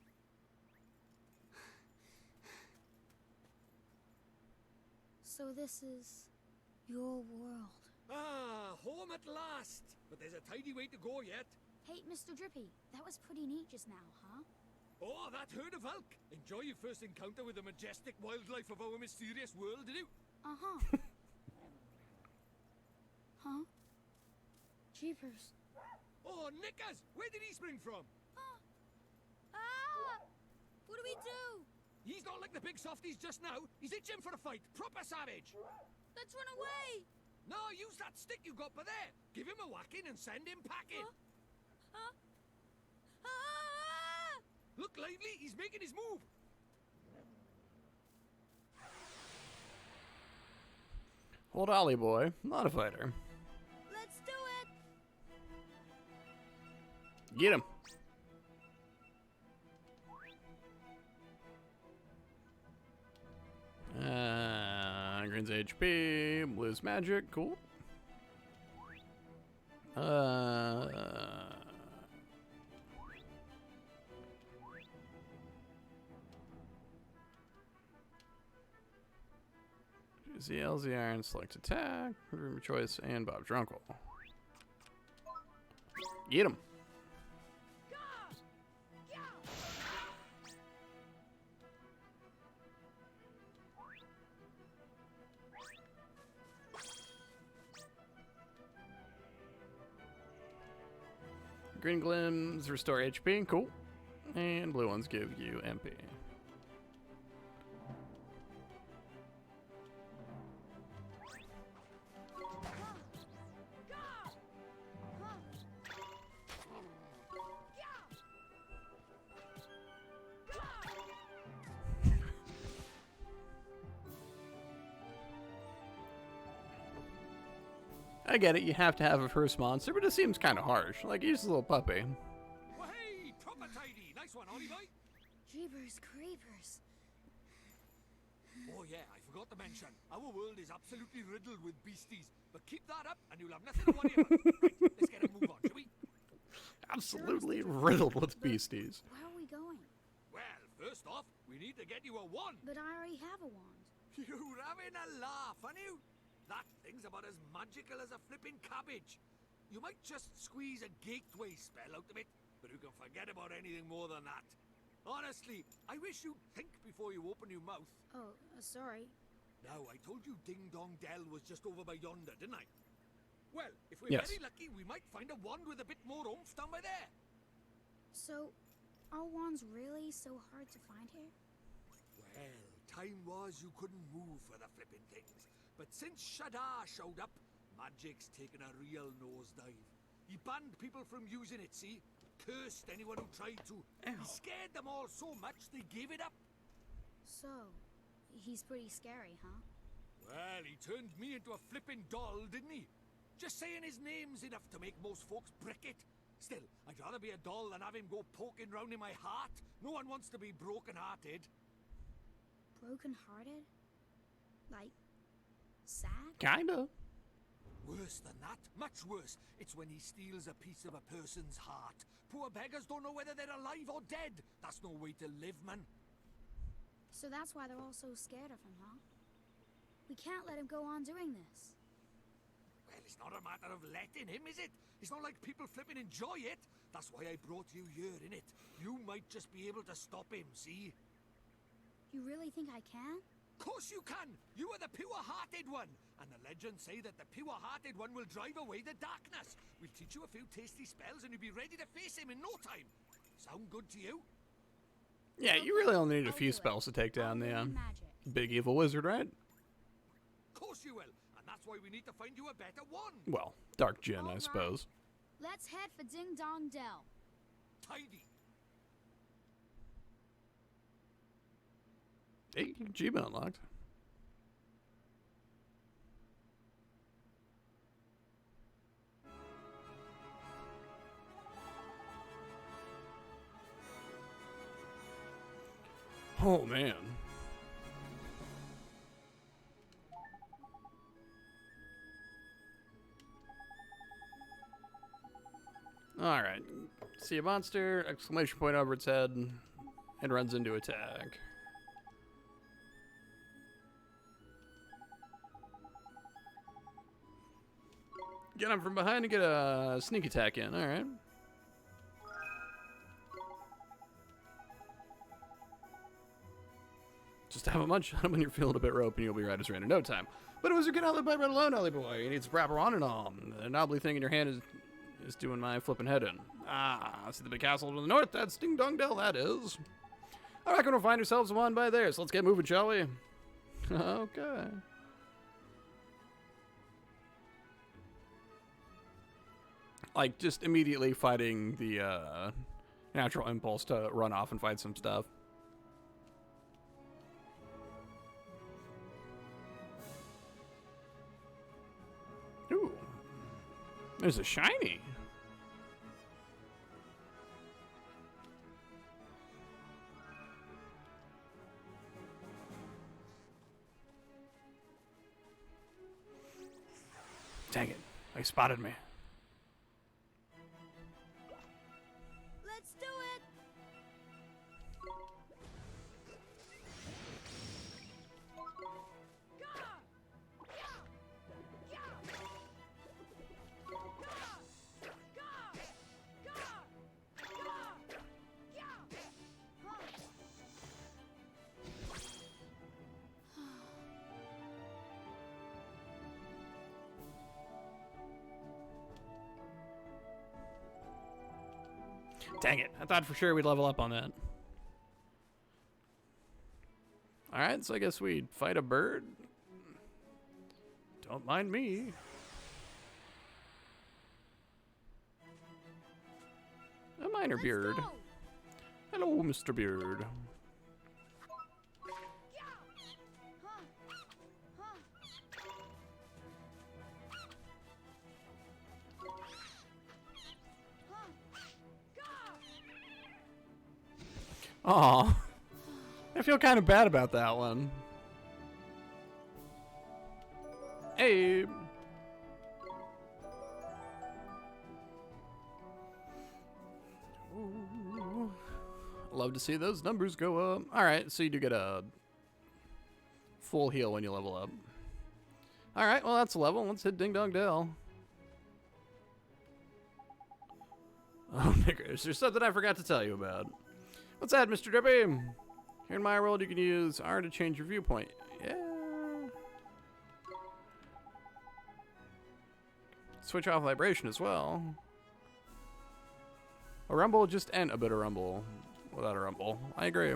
Speaker 2: So this is your world.
Speaker 4: Ah, home at last! But there's a tidy way to go yet.
Speaker 2: Hey, Mr. Drippy, that was pretty neat just now, huh?
Speaker 4: Oh, that herd of elk! Enjoy your first encounter with the majestic wildlife of our mysterious world, did you?
Speaker 2: Uh-huh. Huh? Jeepers.
Speaker 4: Oh, Nickers! Where did he spring from?
Speaker 3: Ah! What do we do?
Speaker 4: He's not like the big softies just now. He's itching for a fight. Proper savage.
Speaker 3: Let's run away!
Speaker 4: No, use that stick you got by there. Give him a whacking and send him packing.
Speaker 3: Ah!
Speaker 4: Look lively, he's making his move.
Speaker 7: Old Ollie boy, not a fighter.
Speaker 3: Let's do it!
Speaker 7: Get him. Green's HP, blue's magic, cool. Use the LZ iron, select attack, room of choice, and Bob's your uncle. Get him. Green glims restore HP, cool. And blue ones give you MP. I get it, you have to have a first monster, but it seems kind of harsh. Like, he's a little puppy.
Speaker 4: Well, hey, proper tidy. Nice one, Ollie boy.
Speaker 3: Jeepers creepers.
Speaker 4: Oh yeah, I forgot to mention, our world is absolutely riddled with beasties. But keep that up and you'll have nothing to worry about. Right, let's get a move on, shall we?
Speaker 7: Absolutely riddled with beasties.
Speaker 2: Where are we going?
Speaker 4: Well, first off, we need to get you a wand.
Speaker 2: But I already have a wand.
Speaker 4: You're having a laugh, aren't you? That thing's about as magical as a flipping cabbage. You might just squeeze a gateway spell out of it, but you can forget about anything more than that. Honestly, I wish you'd think before you open your mouth.
Speaker 2: Oh, sorry.
Speaker 4: Now, I told you Ding Dong Dell was just over by yonder, didn't I? Well, if we're
Speaker 7: Yes.
Speaker 4: very lucky, we might find a wand with a bit more oomph down by there.
Speaker 2: So, are wands really so hard to find here?
Speaker 4: Well, time was you couldn't move for the flipping things. But since Shadar showed up, magic's taken a real nosedive. He banned people from using it, see? Cursed anyone who tried to. He scared them all so much they gave it up.
Speaker 2: So, he's pretty scary, huh?
Speaker 4: Well, he turned me into a flipping doll, didn't he? Just saying his name's enough to make most folks brick it. Still, I'd rather be a doll than have him go poking round in my heart. No one wants to be broken-hearted.
Speaker 2: Broken-hearted? Like, sad?
Speaker 7: Kinda.
Speaker 4: Worse than that, much worse. It's when he steals a piece of a person's heart. Poor beggars don't know whether they're alive or dead. That's no way to live, man.
Speaker 2: So that's why they're all so scared of him, huh? We can't let him go on doing this.
Speaker 4: Well, it's not a matter of letting him, is it? It's not like people flipping enjoy it. That's why I brought you here, innit? You might just be able to stop him, see?
Speaker 2: You really think I can?
Speaker 4: Of course you can! You are the pure-hearted one! And the legends say that the pure-hearted one will drive away the darkness. We'll teach you a few tasty spells and you'll be ready to face him in no time. Sound good to you?
Speaker 7: Yeah, you really only need a few spells to take down the big evil wizard, right?
Speaker 4: Of course you will, and that's why we need to find you a better one.
Speaker 7: Well, Dark Djinn, I
Speaker 2: Alright.
Speaker 7: suppose.
Speaker 2: Let's head for Ding Dong Dell.
Speaker 4: Tidy.
Speaker 7: Hey, achievement unlocked. Oh, man. Alright. See a monster, exclamation point over its head, and runs into attack. Get him from behind and get a sneak attack in, alright. Just have a munch on him when you're feeling a bit rope and you'll be right as rain in no time. But it was a good outlet by right alone, Ollie boy. You need to wrap around and all. The knobbly thing in your hand is doing my flipping head in. Ah, see the big castle to the north? That's Ding Dong Dell, that is. I reckon we'll find ourselves one by there, so let's get moving, shall we? Okay. Like, just immediately fighting the natural impulse to run off and fight some stuff. Ooh. There's a shiny. Dang it. They spotted me.
Speaker 2: Let's do it!
Speaker 7: Dang it. I thought for sure we'd level up on that. Alright, so I guess we'd fight a bird. Don't mind me. A minor beard. Hello, Mr. Beard. Aw. I feel kind of bad about that one. Hey. Ooh. Love to see those numbers go up. Alright, so you do get a full heal when you level up. Alright, well that's a level. Let's hit Ding Dong Dell. Oh, niggers, there's something I forgot to tell you about. What's that, Mr. Drippy? Here in my world, you can use R to change your viewpoint. Yeah. Switch off vibration as well. A rumble just and a bit of rumble without a rumble. I agree.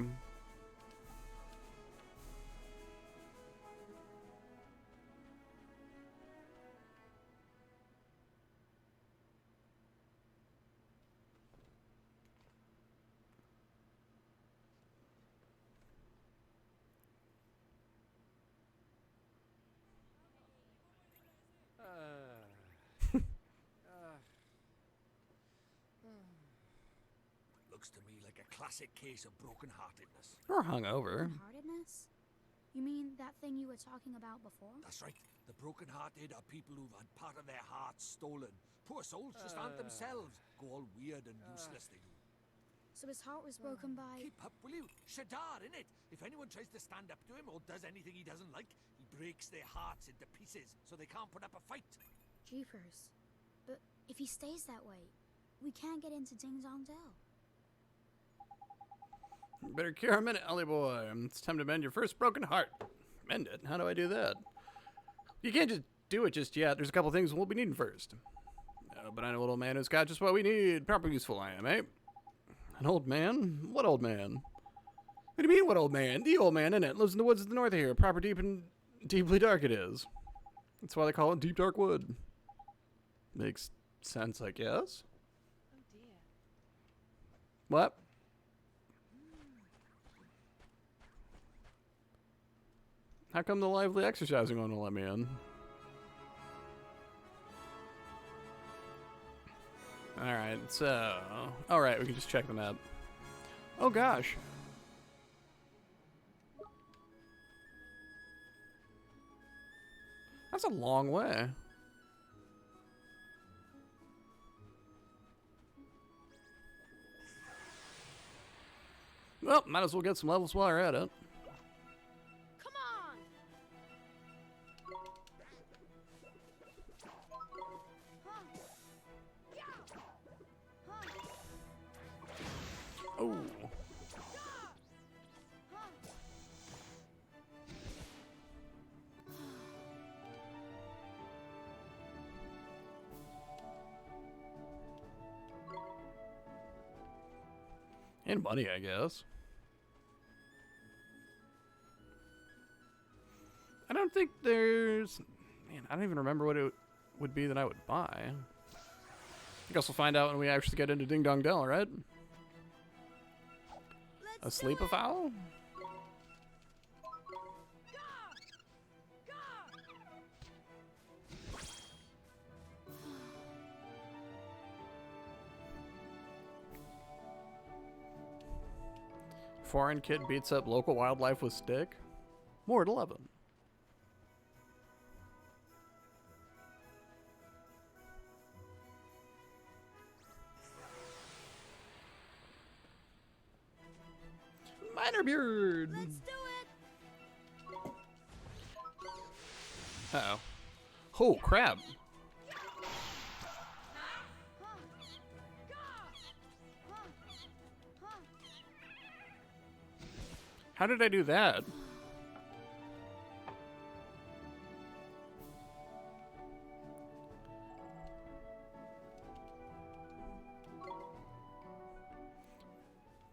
Speaker 4: Looks to me like a classic case of broken-heartedness.
Speaker 7: Or hungover.
Speaker 2: Heartedness? You mean that thing you were talking about before?
Speaker 4: That's right. The broken-hearted are people who've had part of their hearts stolen. Poor souls just aren't themselves. Go all weird and useless, they do.
Speaker 2: So his heart was broken by...
Speaker 4: Keep up, will you? Shadar, innit? If anyone tries to stand up to him or does anything he doesn't like, he breaks their hearts into pieces so they can't put up a fight.
Speaker 2: Jeepers. But if he stays that way, we can't get into Ding Dong Dell.
Speaker 7: Better cure a minute, Ollie boy. It's time to mend your first broken heart. Mend it? How do I do that? You can't just do it just yet. There's a couple things we'll be needing first. But I know a little man who's got just what we need. Proper useful I am, eh? An old man? What old man? What do you mean, what old man? The old man, innit? Lives in the woods of the north of here. Proper deep and deeply dark it is. That's why they call it Deep Dark Wood. Makes sense, I guess.
Speaker 8: Oh dear.
Speaker 7: What? How come the lively exercising won't let me in? Alright, so... Alright, we can just check the map. Oh gosh. That's a long way. Well, might as well get some levels while we're at it.
Speaker 3: Come on!
Speaker 7: Oh. And money, I guess. I don't think there's... Man, I don't even remember what it would be that I would buy. I guess we'll find out when we actually get into Ding Dong Dell, right? A sleep-a-fowl? Foreign kid beats up local wildlife with stick? More at 11. Minor beard.
Speaker 2: Let's do it!
Speaker 7: Uh-oh. Oh, crap. How did I do that?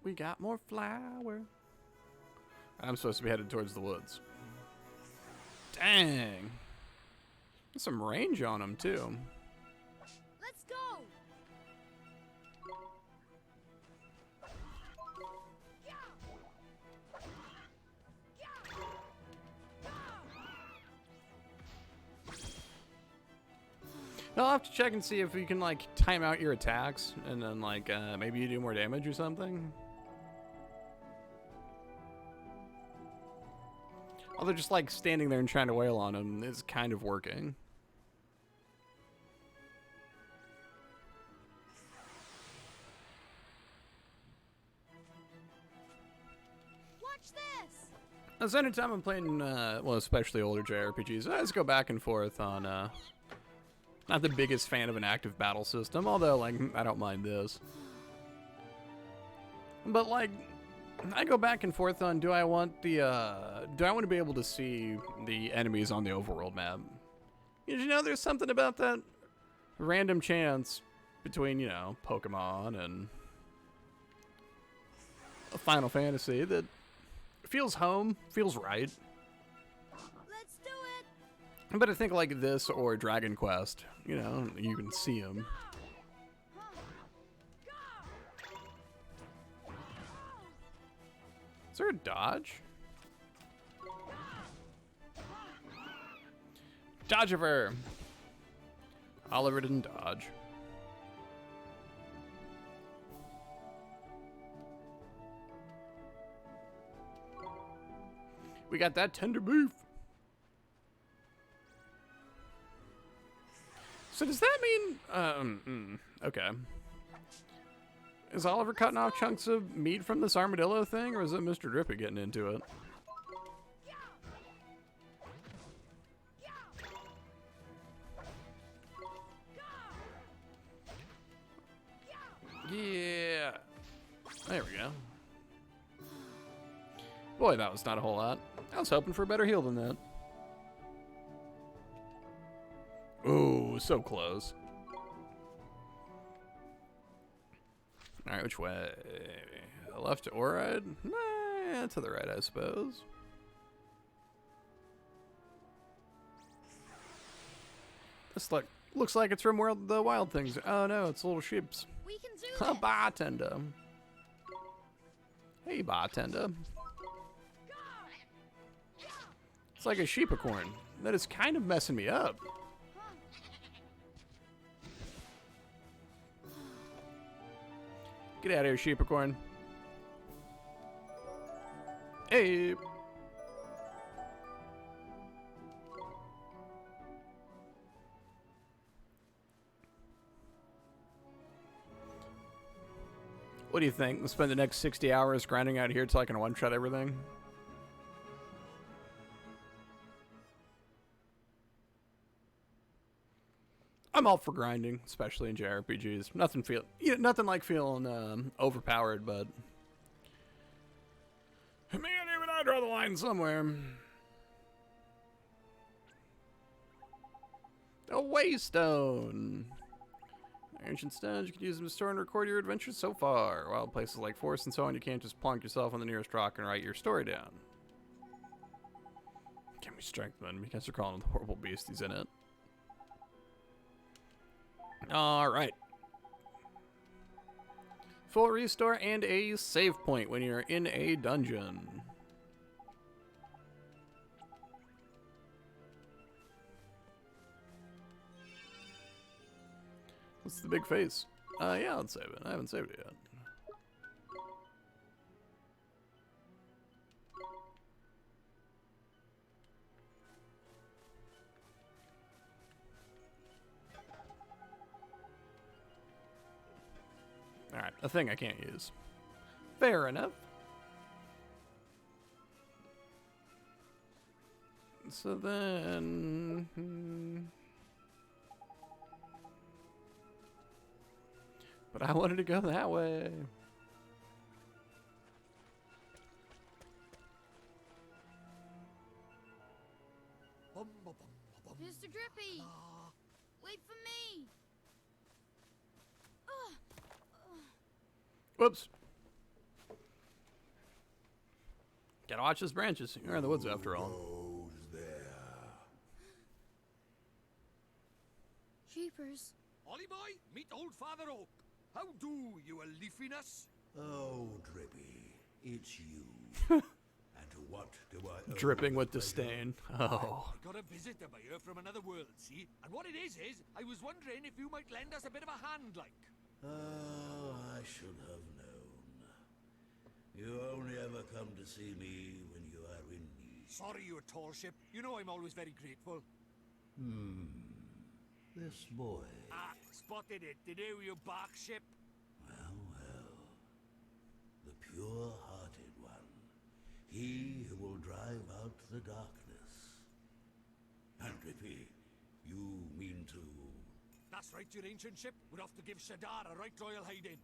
Speaker 7: We got more flour. I'm supposed to be headed towards the woods. Dang. There's some range on him, too.
Speaker 3: Let's go!
Speaker 7: I'll have to check and see if you can, like, time out your attacks, and then, like, maybe you do more damage or something. Although just, like, standing there and trying to wail on him is kind of working.
Speaker 3: Watch this!
Speaker 7: As anytime I'm playing, well, especially older JRPGs, I just go back and forth on, not the biggest fan of an active battle system, although, like, I don't mind this. But, like, I go back and forth on, do I want to be able to see the enemies on the overworld map? You know, there's something about that random chance between, you know, Pokemon and Final Fantasy that feels home, feels right.
Speaker 3: Let's do it!
Speaker 7: But I think like this or Dragon Quest, you know, you can see them. Is there a dodge? Dodgiver! Oliver didn't dodge. We got that tender beef. So does that mean, okay. Is Oliver cutting off chunks of meat from this armadillo thing, or is it Mr. Drippy getting into it? Yeah. There we go. Boy, that was not a whole lot. I was hoping for a better heal than that. Ooh, so close. Alright, which way? Left or right? Nah, to the right, I suppose. This looks like it's from where the wild things. Oh no, it's little sheeps.
Speaker 3: We can do this.
Speaker 7: A bartender. Hey, bartender. It's like a sheepicorn. That is kind of messing me up. Get out of here, sheepicorn. Hey. What do you think? We'll spend the next 60 hours grinding out here till I can one-shot everything? I'm all for grinding, especially in JRPGs. Nothing like feeling overpowered, but man, even I draw the line somewhere. A waystone. Ancient stones, you can use them to store and record your adventures so far. While places like forests and so on, you can't just plonk yourself on the nearest rock and write your story down. Can we strike them because they're calling the horrible beasties in it? Alright. Full restore and a save point when you're in a dungeon. What's the big face? Yeah, I'll save it. I haven't saved it yet. Alright, a thing I can't use. Fair enough. So then... But I wanted to go that way.
Speaker 3: Mr. Drippy! Wait for me!
Speaker 7: Whoops. Gotta watch those branches. You're in the woods after all.
Speaker 6: Goes there.
Speaker 2: Jeepers.
Speaker 4: Ollie boy, meet old Father Oak. How do you a leafiness?
Speaker 6: Oh, Drippy, it's you. And to what do I owe
Speaker 7: Dripping with
Speaker 6: the pleasure?
Speaker 7: disdain. Oh.
Speaker 4: I got a visitor by here from another world, see? And what it is I was wondering if you might lend us a bit of a hand, like.
Speaker 6: Oh, I should have known. You only ever come to see me when you are in need.
Speaker 4: Sorry, you tall ship. You know I'm always very grateful.
Speaker 6: This boy.
Speaker 4: Ah, spotted it. Did you bark ship?
Speaker 6: Well, well. The pure-hearted one. He who will drive out the darkness. And Drippy, you mean to...
Speaker 4: That's right, your ancient ship. We're off to give Shadar a right royal hiding.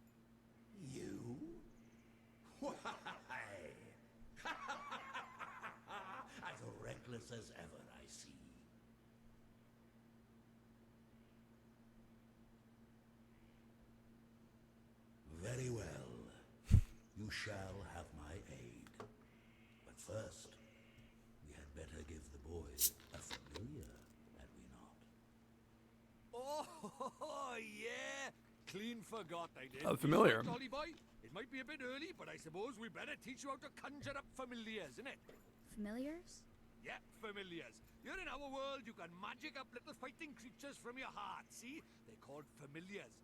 Speaker 6: You? Why? As reckless as ever, I see. Very well. You shall have my aid. But first, we had better give the boys a familiar, had we not?
Speaker 4: Oh, yeah. Clean forgot I did.
Speaker 7: Familiar.
Speaker 4: Ollie boy, it might be a bit early, but I suppose we better teach you how to conjure up familiars, innit?
Speaker 2: Familiars?
Speaker 4: Yeah, familiars. You're in our world, you can magic up little fighting creatures from your heart, see? They're called familiars.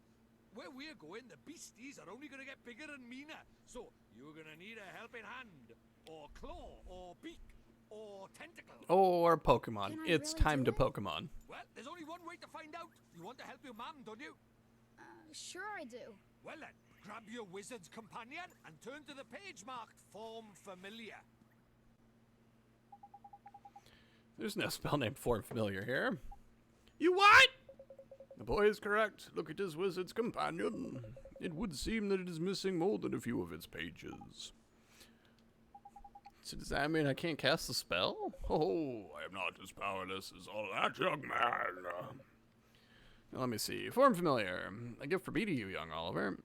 Speaker 4: Where we're going, the beasties are only gonna get bigger and meaner. So, you're gonna need a helping hand, or claw, or beak, or tentacle.
Speaker 7: Or Pokemon.
Speaker 2: Can I
Speaker 7: It's
Speaker 2: really
Speaker 7: time
Speaker 2: do
Speaker 7: to
Speaker 2: it?
Speaker 7: Pokemon.
Speaker 4: Well, there's only one way to find out. You want to help your mom, don't you?
Speaker 2: Sure I do.
Speaker 4: Well then, grab your wizard's companion and turn to the page marked Form Familiar.
Speaker 7: There's no spell named Form Familiar here. You what? The boy is correct. Look at his wizard's companion. It would seem that it is missing more than a few of its pages. So does that mean I can't cast the spell? Oh, I am not as powerless as all that, young man. Now, let me see. Form Familiar. A gift for me to you, young Oliver.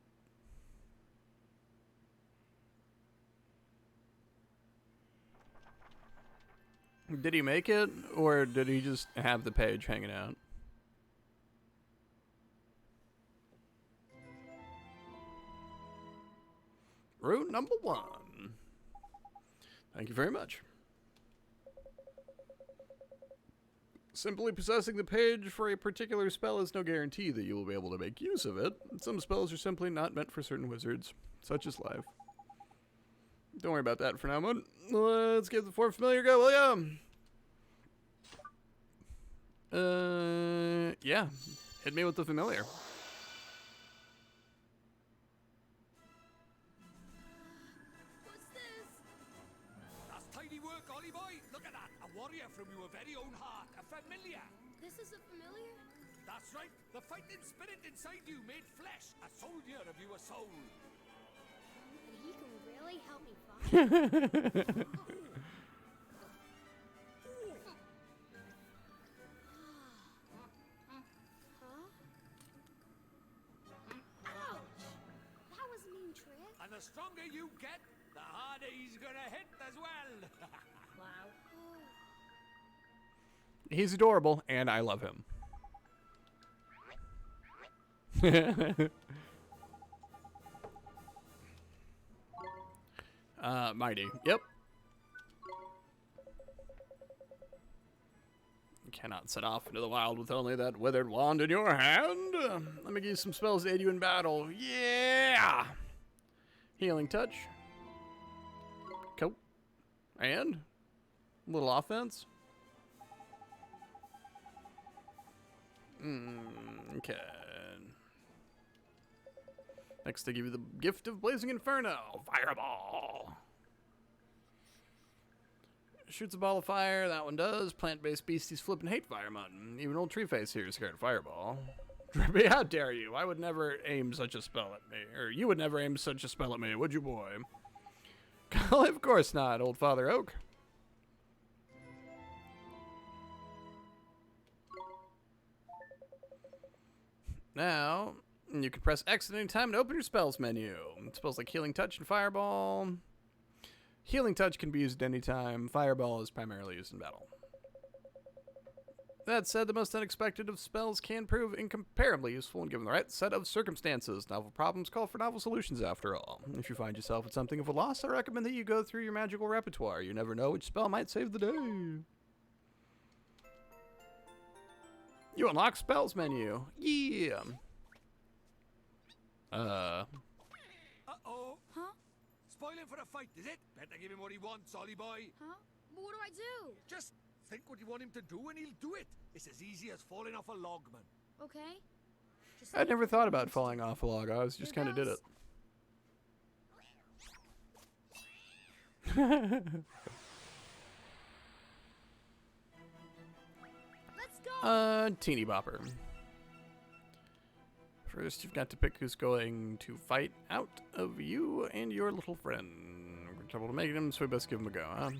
Speaker 7: Did he make it, or did he just have the page hanging out? Route number 1. Thank you very much. Simply possessing the page for a particular spell is no guarantee that you will be able to make use of it. Some spells are simply not meant for certain wizards, such as life. Don't worry about that for now, bud. Let's give the Form Familiar a go, will ya? Yeah. Hit me with the Familiar.
Speaker 3: What's this?
Speaker 4: That's tidy work, Ollie boy. Look at that. A warrior from your very own heart. A familiar.
Speaker 3: This is a familiar?
Speaker 4: That's right. The fighting spirit inside you made flesh. A soldier of your soul.
Speaker 3: And he can really help me fight? Huh? Ouch! That was a mean trick.
Speaker 4: And the stronger you get, the harder he's gonna hit as well.
Speaker 3: Wow.
Speaker 7: He's adorable, and I love him. Mighty. Yep. You cannot set off into the wild with only that withered wand in your hand. Let me give you some spells to aid you in battle. Yeah! Healing touch. Cool. And a little offense. Okay. Next, I give you the gift of Blazing Inferno. Fireball. Shoots a ball of fire. That one does. Plant-based beasties flip and hate fire mutton. Even old tree face here is scared of fireball. Drippy, how dare you? I would never aim such a spell at me. Or you would never aim such a spell at me, would you, boy? Of course not, old Father Oak. Now, you can press X at any time to open your spells menu. Spells like Healing Touch and Fireball. Healing Touch can be used at any time. Fireball is primarily used in battle. That said, the most unexpected of spells can prove incomparably useful when given the right set of circumstances. Novel problems call for novel solutions, after all. If you find yourself at something of a loss, I recommend that you go through your magical repertoire. You never know which spell might save the day. You unlock spells menu. Yeah.
Speaker 4: Uh-oh.
Speaker 2: Huh?
Speaker 4: Spoiling for a fight, is it? Better give him what he wants, Ollie boy.
Speaker 2: Huh? But what do I do?
Speaker 4: Just think what you want him to do and he'll do it. It's as easy as falling off a log, man.
Speaker 2: Okay. Just
Speaker 7: I'd never thought about falling off a log. I was just kind of did it.
Speaker 2: Let's go.
Speaker 7: Teeny bopper. First, you've got to pick who's going to fight out of you and your little friend. We're trouble to make him, so we best give him a go, huh?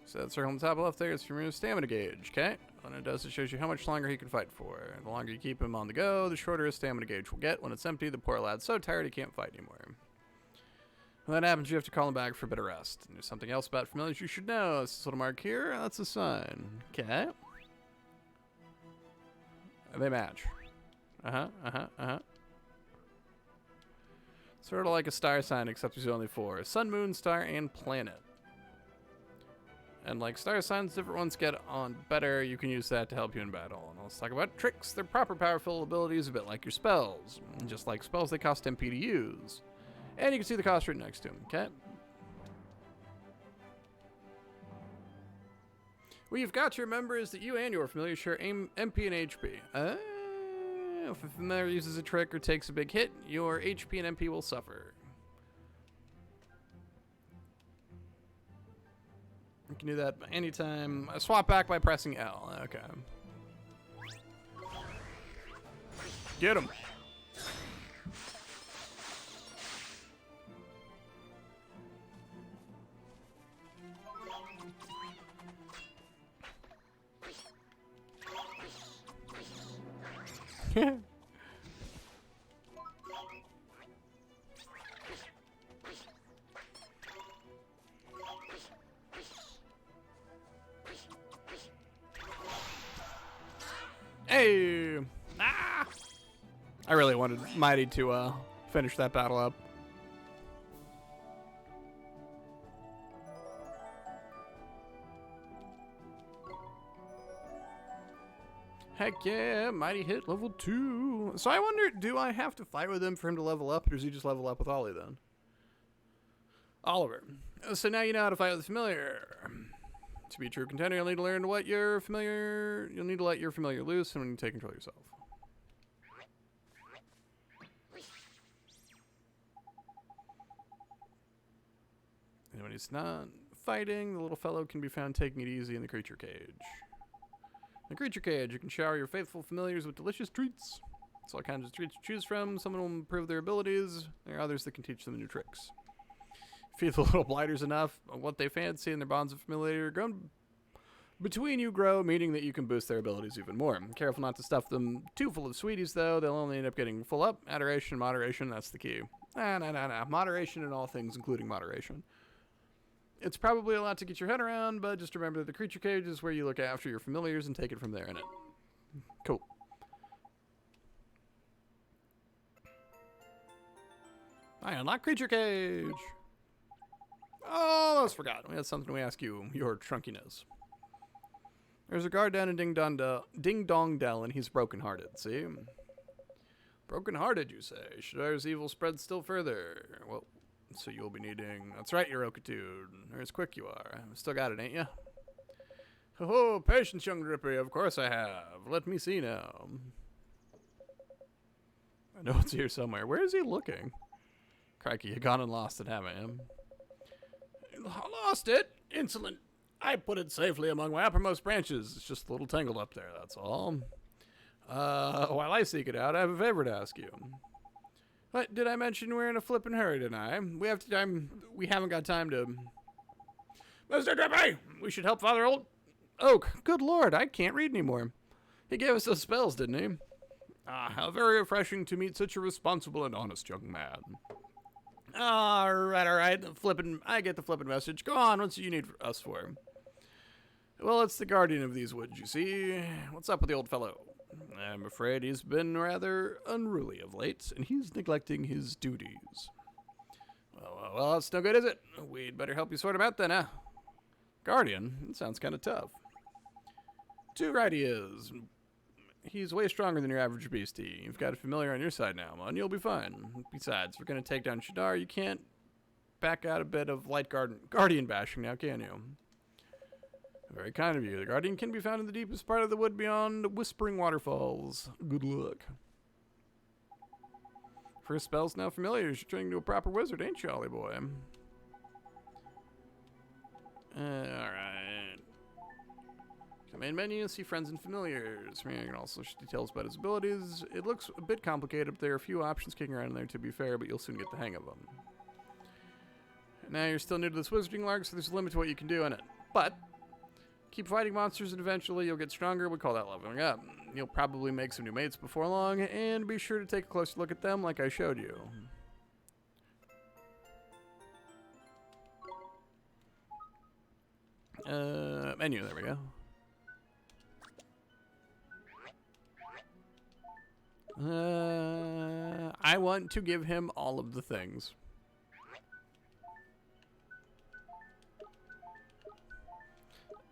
Speaker 7: So that circle on the top left there is from your stamina gauge, okay? When it does, it shows you how much longer he can fight for. The longer you keep him on the go, the shorter his stamina gauge will get. When it's empty, the poor lad's so tired he can't fight anymore. When that happens, you have to call him back for a bit of rest. And there's something else about familiars you should know. This little mark here, that's a sign. Okay. They match. Sort of like a star sign, except there's only 4. Sun, moon, star, and planet. And like star signs, different ones get on better. You can use that to help you in battle. And let's talk about tricks. They're proper powerful abilities, a bit like your spells. And just like spells, they cost MP to use. And you can see the cost right next to them, okay? What you've got to remember is that you and your familiar share MP and HP. If a familiar uses a trick or takes a big hit, your HP and MP will suffer. You can do that anytime. Swap back by pressing L. Okay. Get him. Hey! Ah! I really wanted Mighty to finish that battle up. Heck yeah, Mighty hit level 2. So I wonder, do I have to fight with him for him to level up, or does he just level up with Ollie then? Oliver. So now you know how to fight with the familiar. To be a true contender, you'll need to learn to let your familiar loose and when you take control of yourself. And when he's not fighting, the little fellow can be found taking it easy in the creature cage. In the creature cage, you can shower your faithful familiars with delicious treats. There's all kinds of treats to choose from. Some will improve their abilities. There are others that can teach them new tricks. Feed the little blighters enough of what they fancy, and their bonds of familiarity grown between you grow, meaning that you can boost their abilities even more. Careful not to stuff them too full of sweeties, though. They'll only end up getting full up. Adoration, moderation, that's the key. Nah. Moderation in all things, including moderation. It's probably a lot to get your head around, but just remember that the creature cage is where you look after your familiars and take it from there in it. Cool. I unlock creature cage. Oh, I almost forgot. We had something we ask you, your trunkiness. There's a guard down in Ding Dong Dell, and he's broken-hearted, see? Broken-hearted, you say? Shadow's evil spreads still further. Well, so you'll be needing... That's right, your Okitude. Or as quick you are. Still got it, ain't ya? Ho-ho, patience, young Drippy. Of course I have. Let me see now. I know it's here somewhere. Where is he looking? Crikey, you gone and lost it, haven't you? Lost it? Insolent. I put it safely among my uppermost branches. It's just a little tangled up there, that's all. While I seek it out, I have a favor to ask you. What, did I mention we're in a flippin' hurry tonight? We haven't got time to... Mr. Drippy! We should help Father Oak. Good lord, I can't read anymore. He gave us those spells, didn't he? Ah, how very refreshing to meet such a responsible and honest young man. Alright. I get the flippin' message. Go on, what's you need us for? Well, it's the guardian of these woods, you see. What's up with the old fellow? I'm afraid he's been rather unruly of late, and he's neglecting his duties. Well, that's no good, is it? We'd better help you sort him out then, huh? Guardian? That sounds kind of tough. Too right he is. He's way stronger than your average beastie. You've got a familiar on your side now, and you'll be fine. Besides, if we're going to take down Shadar, you can't back out a bit of light guardian bashing now, can you? Very kind of you. The guardian can be found in the deepest part of the wood beyond Whispering Waterfalls. Good luck. First spell's now familiar. You're turning into a proper wizard, ain't you, Ollie boy? Alright. The main menu, see friends and familiars. You can also see details about his abilities. It looks a bit complicated, but there are a few options kicking around in there, to be fair, but you'll soon get the hang of them. Now, you're still new to this wizarding lark, so there's a limit to what you can do in it. But keep fighting monsters, and eventually you'll get stronger. We call that leveling up. You'll probably make some new mates before long, and be sure to take a closer look at them like I showed you. Menu, there we go. I want to give him all of the things.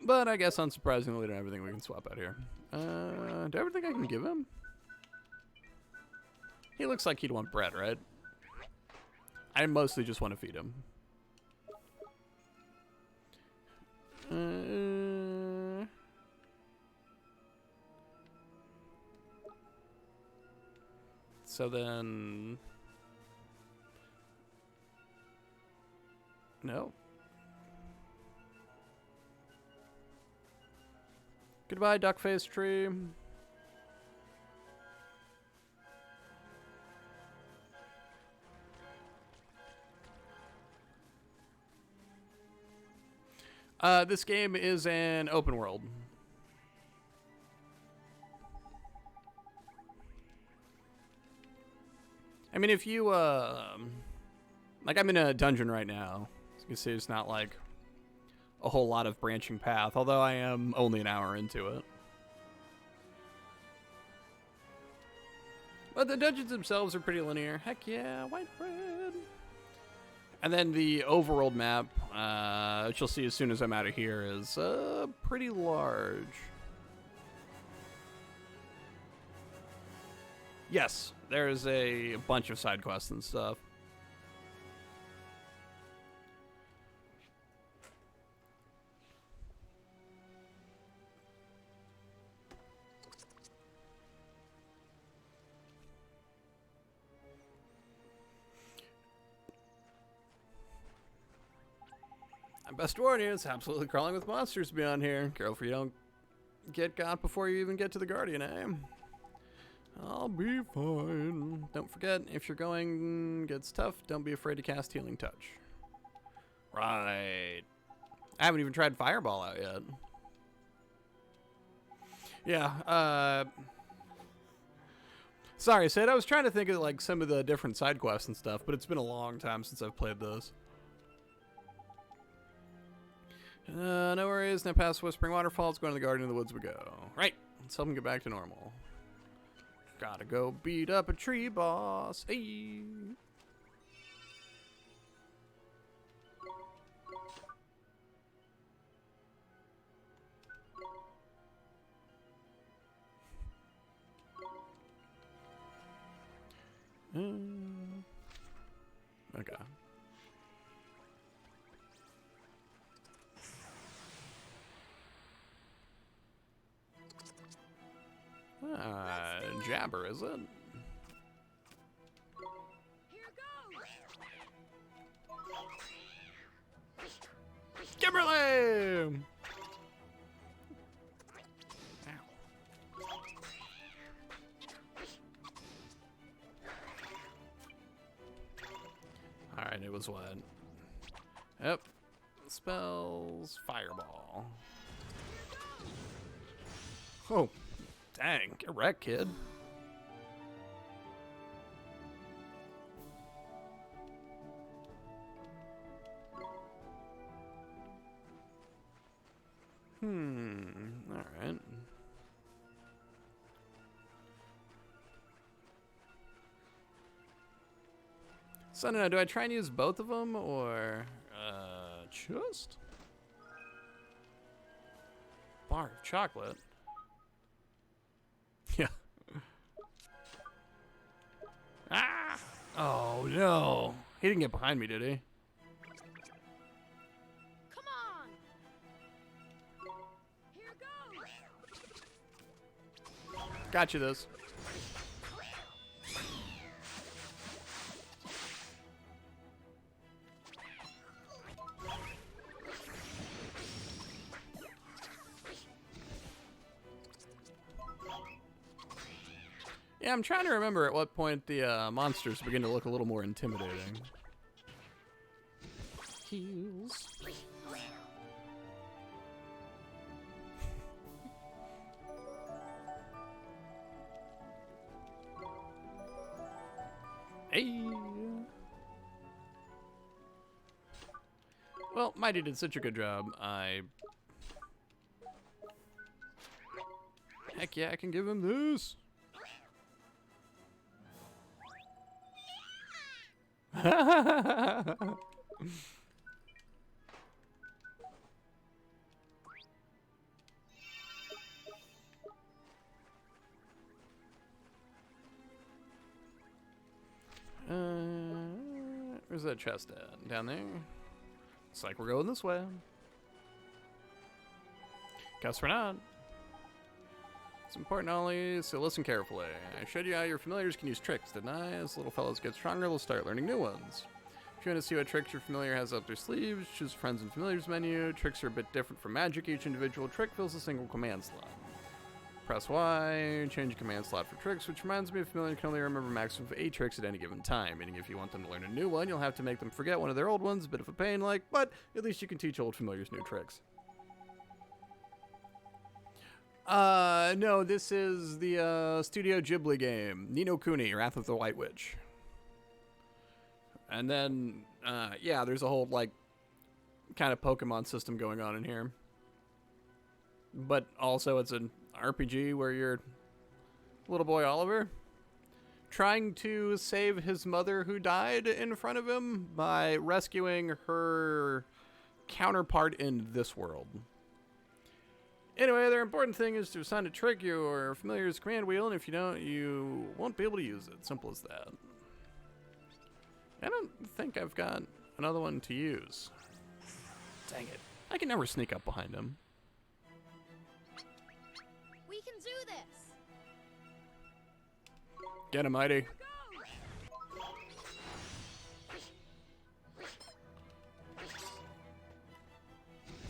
Speaker 7: But I guess unsurprisingly, we don't have everything we can swap out here. Do I have everything I can give him? He looks like he'd want bread, right? I mostly just want to feed him. So then... No. Goodbye, duck face tree. This game is an open world. I mean, if you, like, I'm in a dungeon right now. As you can see, it's not, like, a whole lot of branching path, although I am only an hour into it. But the dungeons themselves are pretty linear. Heck yeah, white bread. And then the overworld map, which you'll see as soon as I'm out of here, is pretty large. Yes, there's a bunch of side quests and stuff. I best warn you, it's absolutely crawling with monsters beyond here. Careful you don't get got before you even get to the Guardian, eh? I'll be fine. Don't forget, if you're going gets tough, don't be afraid to cast Healing Touch. Right. I haven't even tried Fireball out yet. Yeah, sorry, Sid, I was trying to think of like some of the different side quests and stuff, but it's been a long time since I've played those. No worries, now past Whispering Waterfalls, going to the Guardian of the Woods we go. Right, let's help him get back to normal. Gotta go beat up a tree boss. Hey. Okay. Jabber, is it? Kimberly! Alright, it was what? Yep. Spells, Fireball. Oh, dang. Get wrecked, kid. Alright. So I don't know, do I try and use both of them, or just bar of chocolate? Yeah. Ah! Oh no! He didn't get behind me, did he?
Speaker 3: Come on! Here goes!
Speaker 7: Got you this. Yeah, I'm trying to remember at what point the monsters begin to look a little more intimidating. Heels. Hey. Well, Mighty did such a good job. Heck yeah, I can give him this. Where's that chest at? Down there? Looks like we're going this way. Guess we're not. It's important only, so listen carefully. I showed you how your familiars can use tricks, didn't I? As little fellows get stronger, they'll start learning new ones. If you want to see what tricks your familiar has up their sleeves, choose Friends and Familiars menu. Tricks are a bit different from magic. Each individual trick fills a single command slot. Press Y, change command slot for tricks, which reminds me, a familiar can only remember a maximum of 8 tricks at any given time, meaning if you want them to learn a new one, you'll have to make them forget one of their old ones, a bit of a pain, but at least you can teach old familiars new tricks. No, this is the, Studio Ghibli game, Ni no Kuni, Wrath of the White Witch. And then, yeah, there's a whole, kind of Pokemon system going on in here. But also it's an RPG where you're little boy Oliver trying to save his mother who died in front of him by rescuing her counterpart in this world. Anyway, the important thing is to assign a trick your familiar's command wheel, and if you don't, you won't be able to use it. Simple as that. I don't think I've got another one to use. Dang it. I can never sneak up behind him.
Speaker 3: We can do this!
Speaker 7: Get him, Mighty.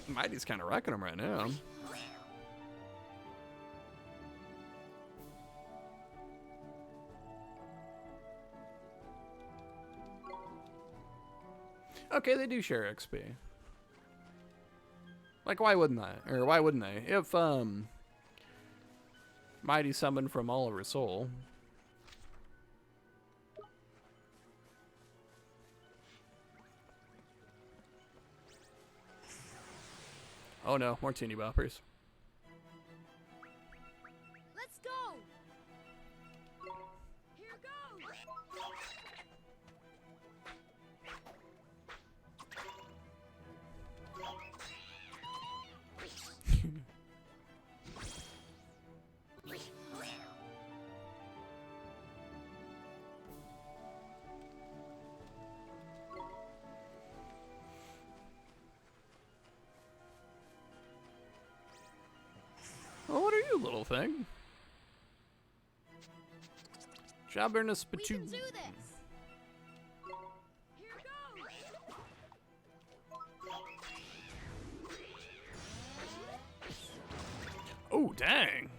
Speaker 7: Mighty's kind of wrecking him right now. Okay, they do share XP. Why wouldn't I? Or why wouldn't they? If, Mighty summoned from Oliver's soul. Oh no, more teeny boppers.
Speaker 3: Let's go! Here goes!
Speaker 7: Well, what are you, little thing? Jobberness
Speaker 3: We can
Speaker 7: Patu.
Speaker 3: do this! Here goes!
Speaker 7: Oh, dang.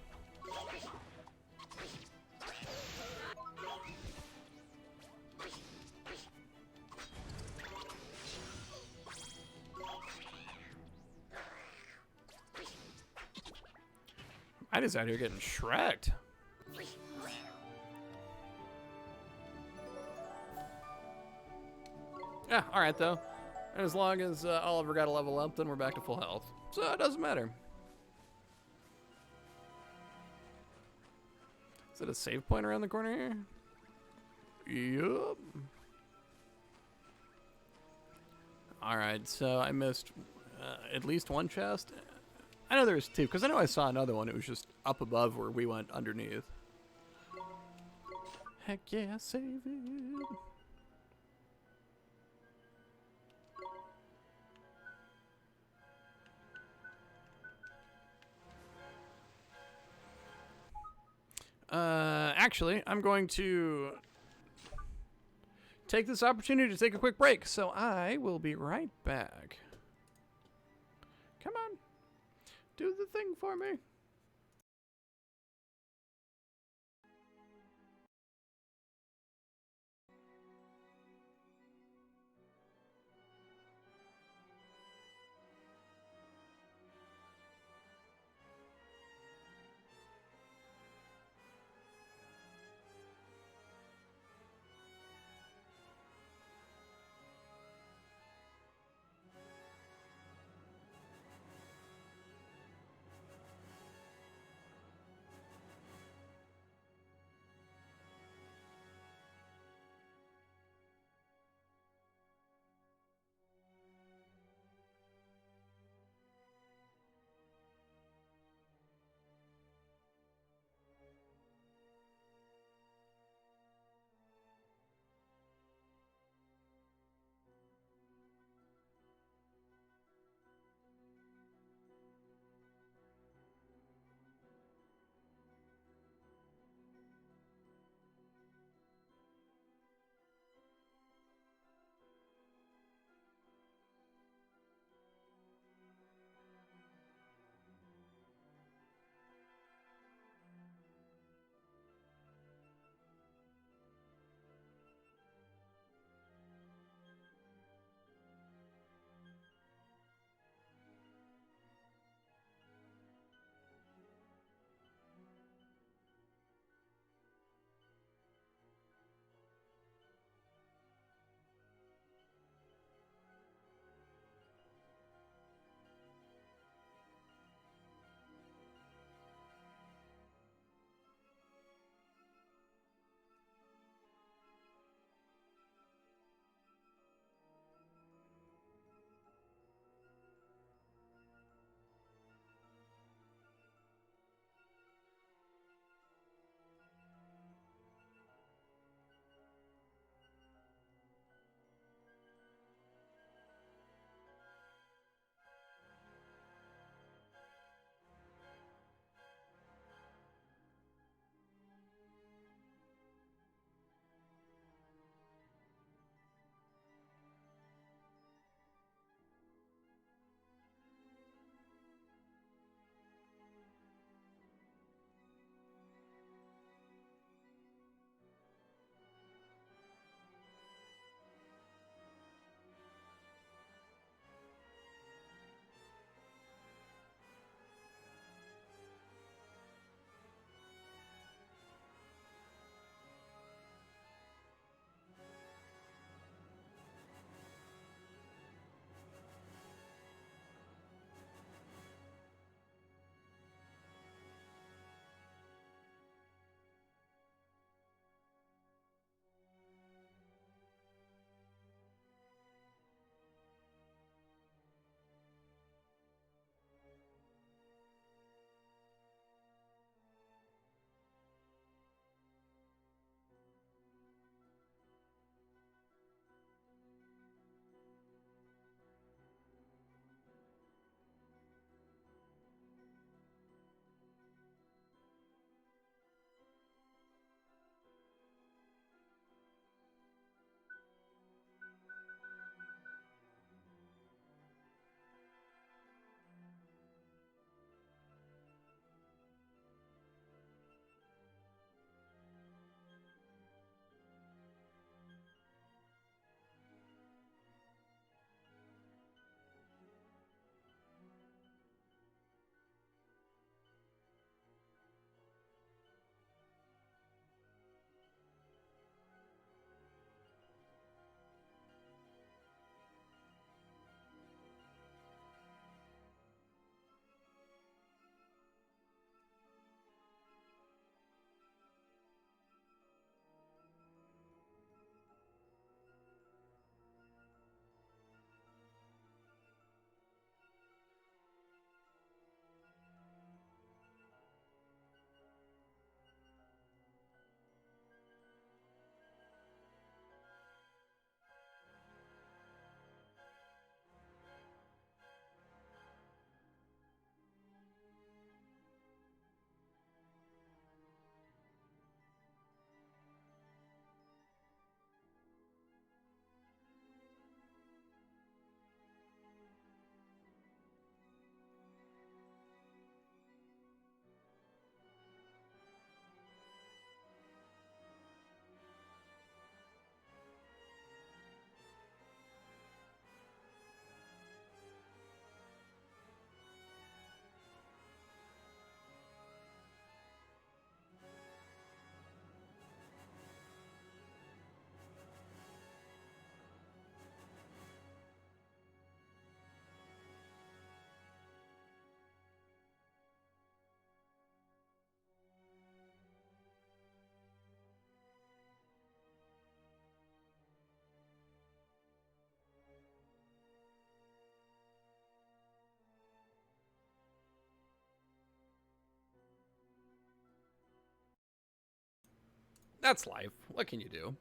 Speaker 7: I just out here getting shreked. Yeah, alright though. And as long as Oliver got a level up, then we're back to full health. So it doesn't matter. Is it a save point around the corner here? Yup. Alright, so I missed at least one chest. I know there's two, because I know I saw another one. It was just up above where we went underneath. Heck yeah, save it. Actually, I'm going to take this opportunity to take a quick break, so I will be right back. Come on. Do the thing for me. that's life. What can you do?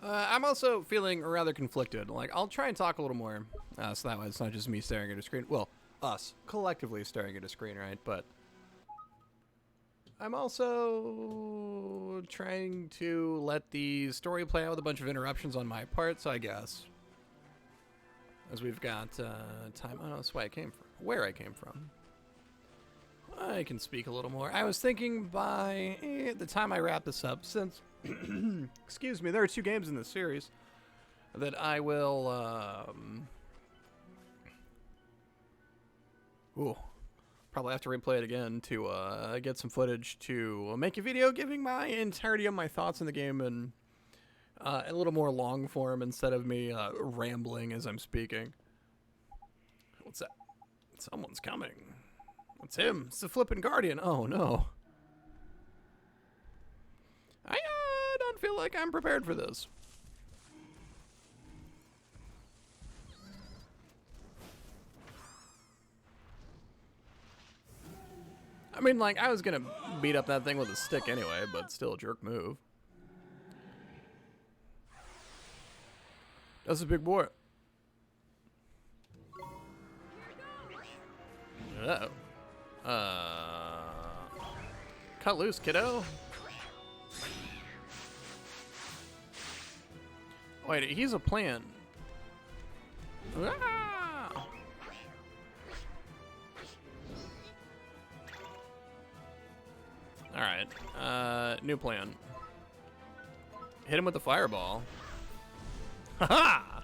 Speaker 7: I'm also feeling rather conflicted. Like, I'll try and talk a little more, so that way it's not just me staring at a screen. Well, us collectively staring at a screen, right? But I'm also trying to let the story play out with a bunch of interruptions on my part, so I guess. As we've got time. Oh, no, that's why I came from. Where I came from. I can speak a little more. I was thinking by the time I wrap this up, since, excuse me, there are 2 games in this series, that I will, probably have to replay it again to get some footage to make a video giving my entirety of my thoughts in the game in a little more long form instead of me rambling as I'm speaking. What's that? Someone's coming. It's him. It's the flippin' Guardian. Oh, no. I don't feel like I'm prepared for this. I mean, like, I was gonna beat up that thing with a stick anyway, but still a jerk move. That's a big boy. Uh-oh. Cut loose, kiddo. Wait, he's a plant. Ah! Alright, new plan. Hit him with the fireball. Ha-ha!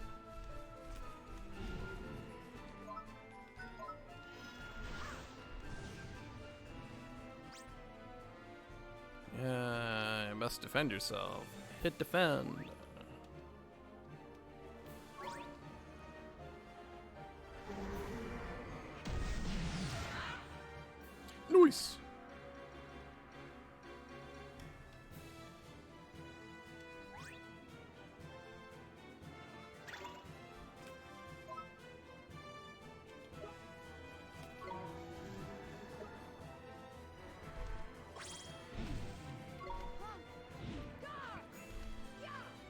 Speaker 7: You must defend yourself. Hit defend. Nice.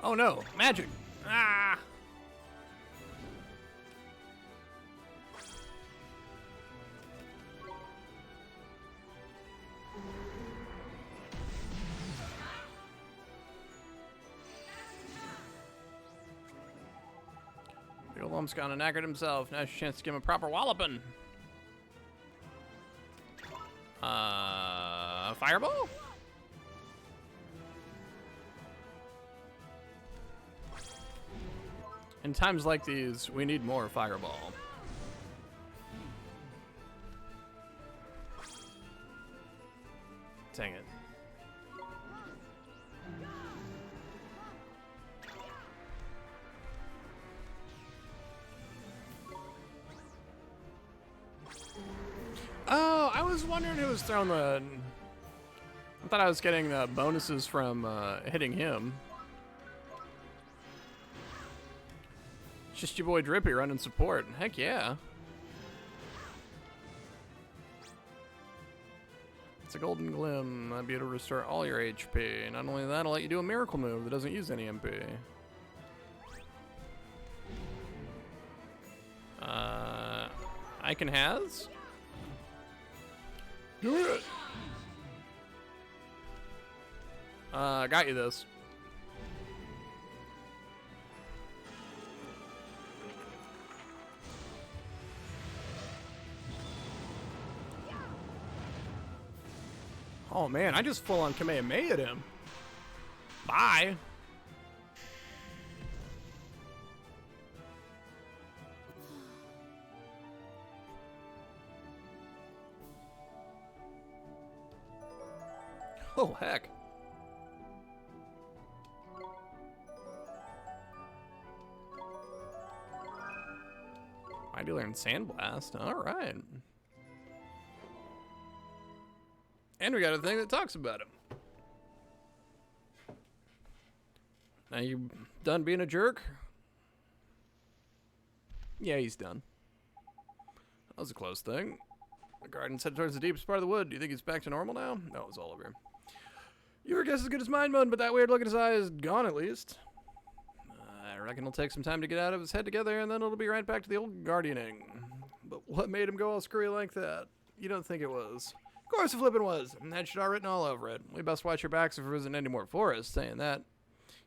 Speaker 7: Oh no, magic! Ah! The old lump's gone and knackered himself. Now's your chance to give him a proper walloping. Fireball? In times like these, we need more fireball. Dang it. Oh, I was wondering who was throwing the... I thought I was getting bonuses from hitting him. It's just your boy Drippy running support. Heck yeah. It's a golden glim. I'd be able to restore all your HP. Not only that, I'll let you do a miracle move that doesn't use any MP. I can has? Do it! Got you this. Oh man, I just full on Kamehameha at him. Bye. Oh heck. I do learn Sandblast. All right. And we got a thing that talks about him. Now you done being a jerk? Yeah, he's done. That was a close thing. The guardian's headed towards the deepest part of the wood. Do you think he's back to normal now? No, it's all over. Your guess is as good as mine, bud, but that weird look in his eye is gone at least. I reckon it'll take some time to get out of his head together, and then it'll be right back to the old guardianing. But what made him go all screwy like that? You don't think it was? Of course it flippin' was. And that shit all written all over it. We best watch your backs if there isn't any more forests, saying that.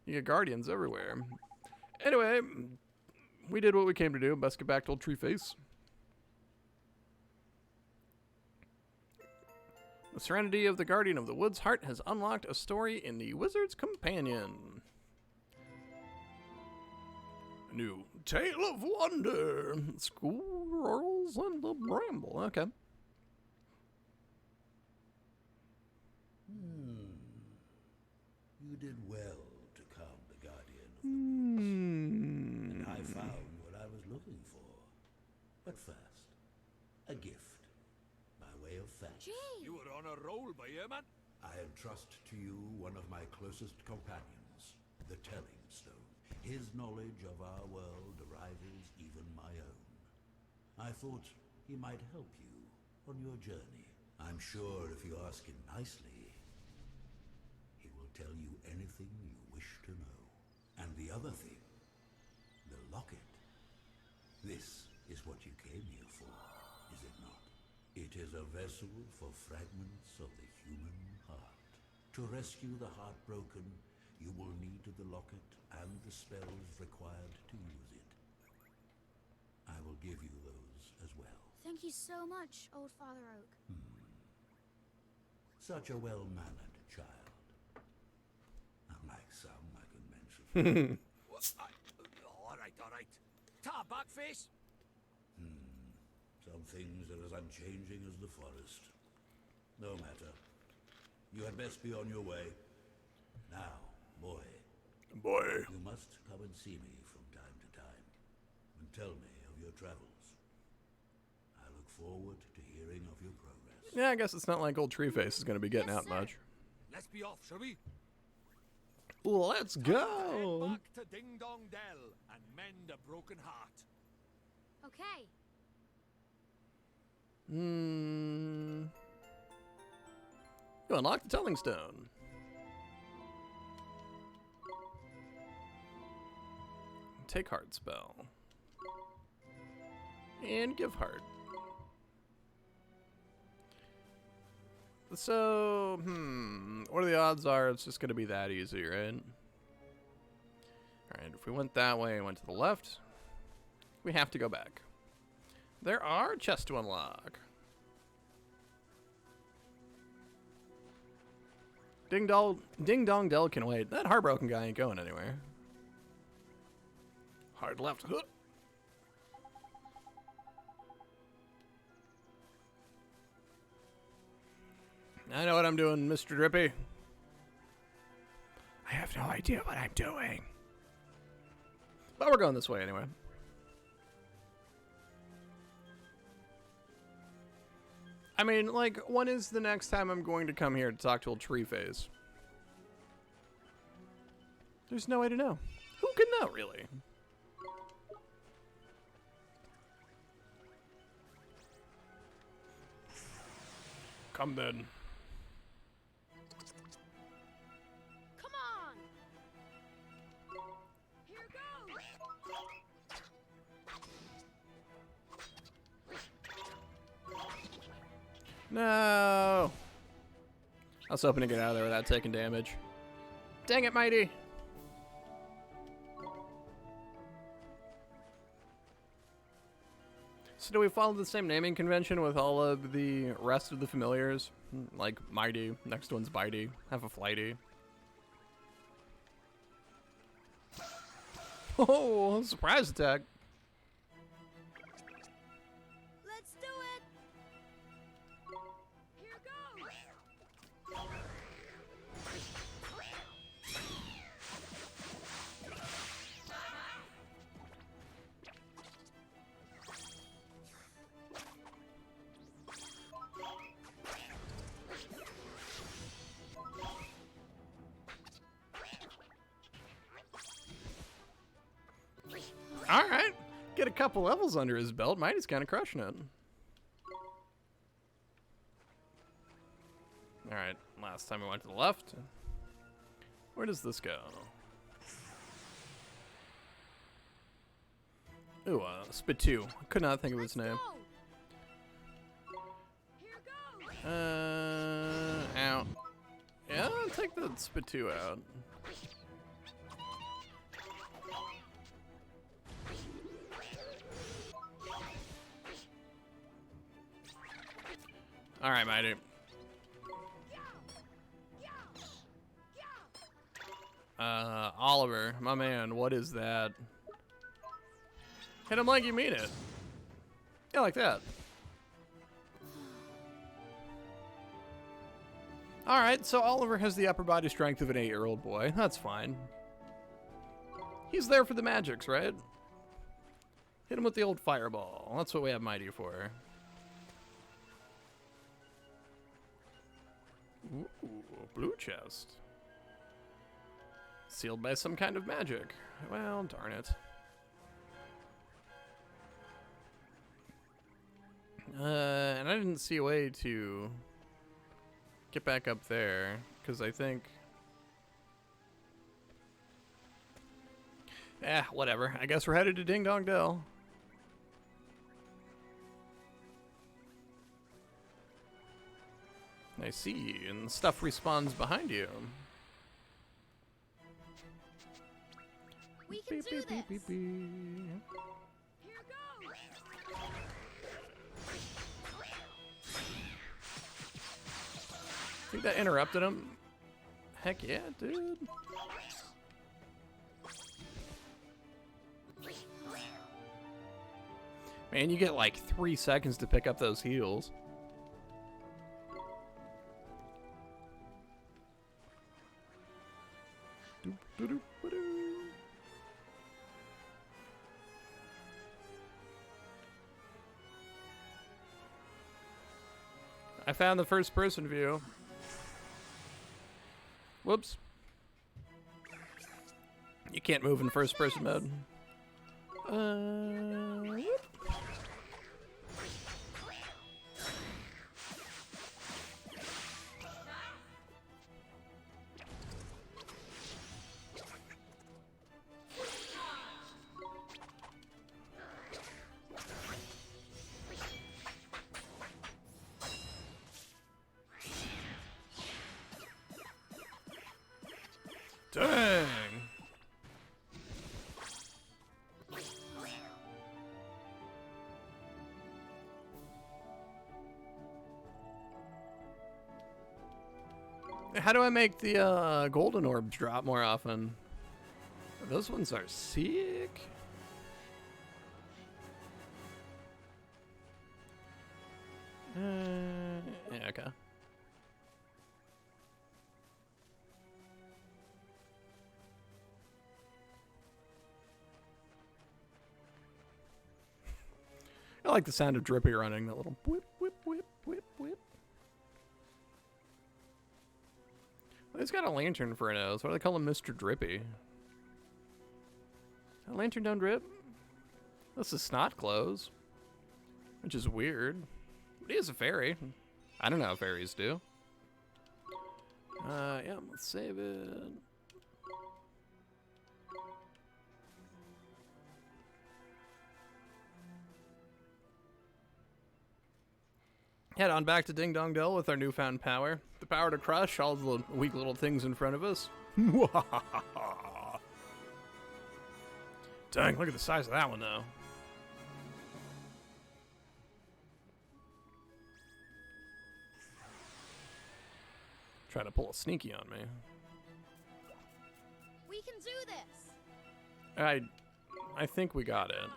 Speaker 7: You get guardians everywhere. Anyway, we did what we came to do. Best get back to old Treeface. The Serenity of the Guardian of the Wood's Heart has unlocked a story in the Wizard's Companion. A new Tale of Wonder. Squirrels and the Bramble. Okay.
Speaker 6: You did well to calm the Guardian of the Woods. And I found what I was looking for. But first, a gift by way of thanks.
Speaker 4: You were on a roll by here, man.
Speaker 6: I entrust to you one of my closest companions, the Telling Stone. His knowledge of our world rivals even my own. I thought he might help you on your journey. I'm sure if you ask him nicely, he will tell you anything you wish to know. And the other thing, the locket. This is what you came here for, is it not? It is a vessel for fragments of the human heart. To rescue the heartbroken, you will need the locket and the spells required to use it. I will give you those as well.
Speaker 2: Thank you so much, Old Father Oak.
Speaker 6: Such a well-mannered child. Unlike some I could mention.
Speaker 4: All right. Ta, backface.
Speaker 6: Some things are as unchanging as the forest. No matter. You had best be on your way. Now, boy. You must come and see me from time to time, and tell me of your travels. I look forward to hearing of your progress.
Speaker 7: Yeah, I guess it's not like old Treeface is going to be getting out much.
Speaker 4: Let's be off, shall we?
Speaker 7: Let's go!
Speaker 4: Head back to Ding Dong Dell and mend a broken heart.
Speaker 3: Okay.
Speaker 7: You unlock the Telling Stone. Take Heart spell. And give Heart. So, what are the odds are it's just going to be that easy, right? Alright, if we went that way and went to the left, we have to go back. There are chests to unlock. Ding Dong Dell can wait. That heartbroken guy ain't going anywhere. Hard left. Huh. I know what I'm doing, Mr. Drippy. I have no idea what I'm doing. But we're going this way anyway. I mean, like, when is the next time I'm going to come here to talk to old Treeface? There's no way to know. Who can know, really? Come then.
Speaker 3: Come on! Here goes!
Speaker 7: No! I was hoping to get out of there without taking damage. Dang it, Mighty! So do we follow the same naming convention with all of the rest of the familiars? Like Mighty, next one's Bitey, have a Flighty. Oh, surprise attack.
Speaker 2: Let's do it!
Speaker 3: Here goes!
Speaker 7: Alright, get a couple levels under his belt. Mighty's kind of crushing it. Alright, last time we went to the left. Where does this go? Ooh, Spitoo. Could not think of its name. Out. Yeah, I'll take the Spitoo out. Alright, mighty. Oliver, my man, what is that? Hit him like you mean it. Yeah, like that. Alright, so Oliver has the upper body strength of an 8-year-old boy. That's fine. He's there for the magics, right? Hit him with the old fireball. That's what we have Mighty for. Ooh, blue chest. Sealed by some kind of magic. Well, darn it. And I didn't see a way to get back up there, because I think... whatever. I guess we're headed to Ding Dong Dell. I see, and stuff respawns behind you.
Speaker 3: We can do this.
Speaker 7: Beep.
Speaker 3: Here goes.
Speaker 7: Think that interrupted him? Heck yeah, dude. Man, you get like 3 seconds to pick up those heals. I found the first person view. Whoops. You can't move in first person mode. Whoop. Dang. How do I make the golden orbs drop more often? Those ones are sick. Yeah, okay. I like the sound of Drippy running, that little whip, whip, whip, whip, whip. He's got a lantern for a nose. Why do they call him Mr. Drippy? That lantern don't drip? This is snot clothes, which is weird. But he is a fairy. I don't know how fairies do. Yeah, let's save it. Head on back to Ding Dong Dell with our newfound power. The power to crush all the weak little things in front of us. Dang, look at the size of that one, though. Trying to pull a sneaky on me.
Speaker 3: We can do this.
Speaker 7: I think we got it.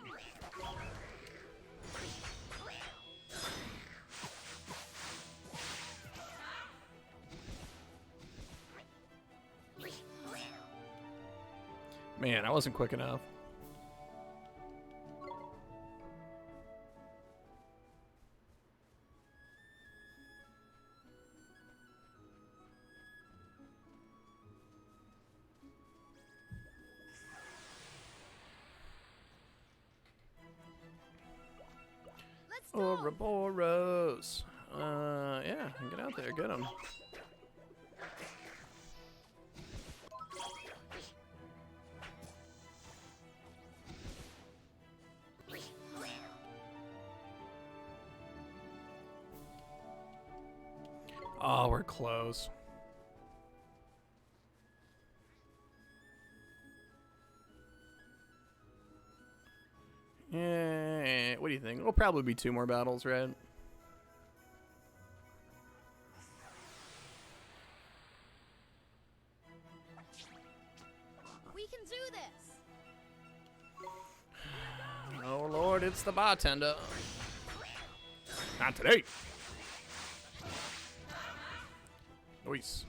Speaker 7: Man, I wasn't quick enough.
Speaker 3: Let's go.
Speaker 7: Ouroboros. Yeah, get out there, get him. Oh, we're close. Yeah, what do you think? It'll probably be 2 more battles, right?
Speaker 3: We can do this.
Speaker 7: Oh Lord, it's the bartender. Not today. Nice.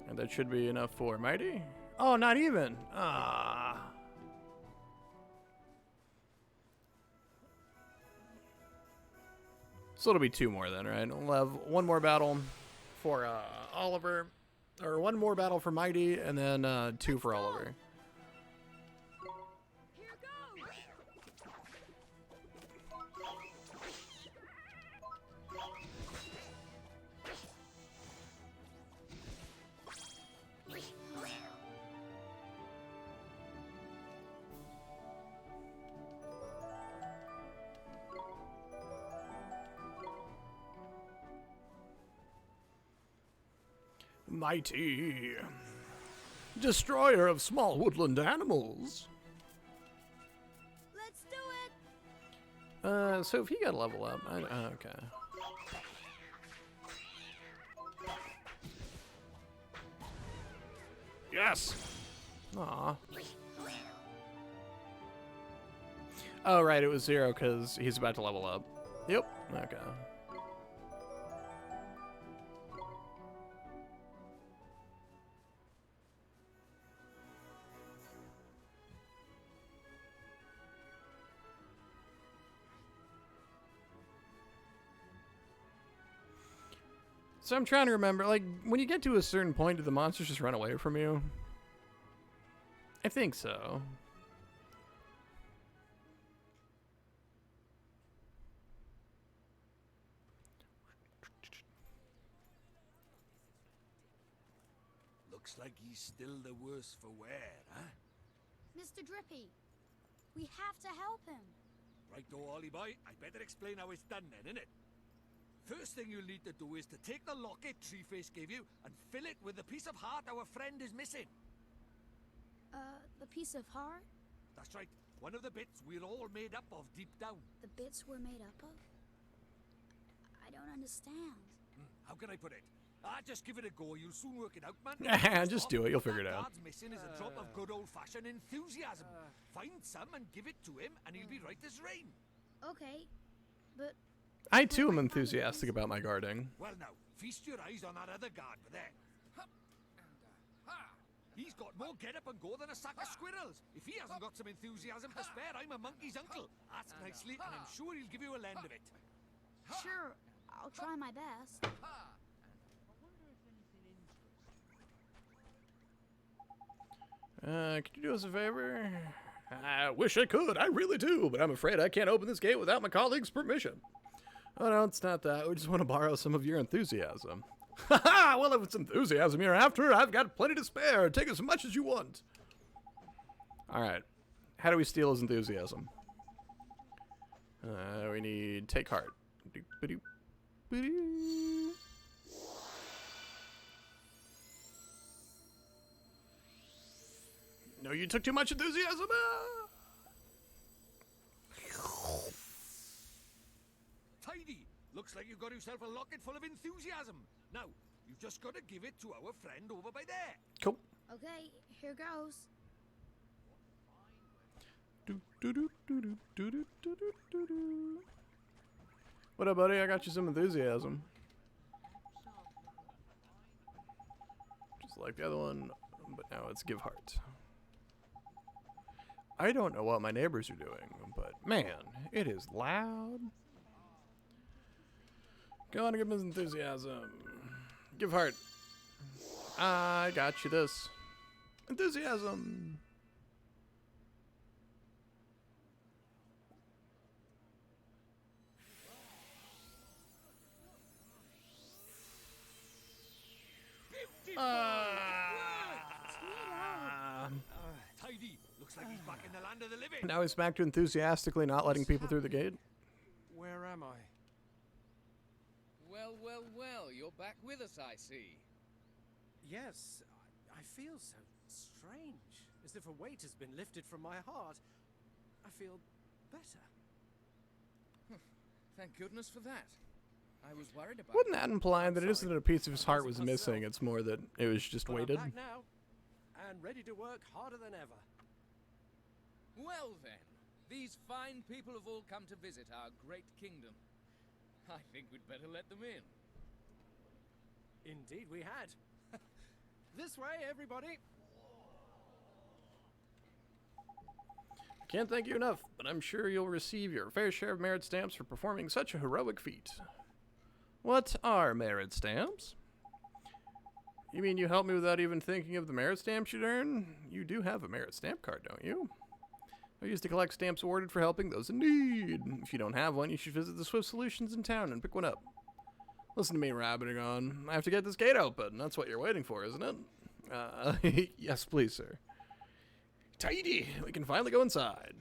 Speaker 7: And that should be enough for Mighty. Oh, not even. Ah. So it'll be 2 more then, right? We'll have 1 more battle for Oliver, or 1 more battle for Mighty, and then 2 for Oliver. Mighty, destroyer of small woodland animals.
Speaker 3: Let's do it.
Speaker 7: So if he got to level up, okay. Yes. Aw. Oh right, it was 0 because he's about to level up. Yep. Okay. So I'm trying to remember, like, when you get to a certain point, do the monsters just run away from you? I think so.
Speaker 4: Looks like he's still the worse for wear, huh?
Speaker 2: Mr. Drippy, we have to help him.
Speaker 4: Right, though, Ollie boy, I better explain how it's done then, innit? First thing you'll need to do is to take the locket Treeface gave you and fill it with the piece of heart our friend is missing.
Speaker 2: The piece of heart?
Speaker 4: That's right. One of the bits we're all made up of deep down.
Speaker 2: The bits we're made up of? I don't understand.
Speaker 4: How can I put it? Just give it a go. You'll soon work it out, man.
Speaker 7: Just do it. You'll figure it out.
Speaker 4: What God's missing is a drop of good old-fashioned enthusiasm. Find some and give it to him, and he'll be right as rain.
Speaker 2: Okay, but...
Speaker 7: I too am enthusiastic about my guarding.
Speaker 4: Well now, feast your eyes on that other guard there. He's got more get up and go than a sack of squirrels. If he hasn't got some enthusiasm to spare, I'm a monkey's uncle. Ask nicely, and I'm sure he'll give you a lend of it.
Speaker 2: Sure, I'll try my best.
Speaker 7: Could you do us a favor? I wish I could, I really do, but I'm afraid I can't open this gate without my colleague's permission. Oh no, it's not that. We just want to borrow some of your enthusiasm. Haha! Well, if it's enthusiasm you're after, I've got plenty to spare. Take as much as you want. Alright. How do we steal his enthusiasm? We need take heart. No, you took too much enthusiasm.
Speaker 4: Tidy! Looks like you've got yourself a locket full of enthusiasm. Now, you've just got to give it to our friend over by there.
Speaker 7: Cool.
Speaker 2: Okay, here goes.
Speaker 7: What up, buddy? I got you some enthusiasm. Just like the other one, but now it's give heart. I don't know what my neighbors are doing, but man, it is loud. Go on and give him his enthusiasm. Give heart. I got you this. Enthusiasm.
Speaker 4: Tidy! Looks like he's back in the land of the living.
Speaker 7: Now he's back to enthusiastically not letting people through the gate.
Speaker 5: Where am I?
Speaker 13: Well, well, well, you're back with us, I see.
Speaker 5: Yes, I feel so strange, as if a weight has been lifted from my heart. I feel better.
Speaker 13: Thank goodness for that. I was worried about
Speaker 7: Wouldn't that imply that it isn't that a piece of his heart was missing, it's more that it was just weighted?
Speaker 5: I'm back now, and ready to work harder than ever.
Speaker 13: Well then, these fine people have all come to visit our great kingdom. I think we'd better let them in.
Speaker 5: Indeed we had. This way, everybody.
Speaker 7: Can't thank you enough, but I'm sure you'll receive your fair share of merit stamps for performing such a heroic feat. What are merit stamps? You mean you helped me without even thinking of the merit stamps you'd earn? You do have a merit stamp card, don't you? I used to collect stamps awarded for helping those in need. If you don't have one, you should visit the Swift Solutions in town and pick one up. Listen to me rabbiting on. I have to get this gate open. That's what you're waiting for, isn't it? Yes, please, sir. Tidy! We can finally go inside.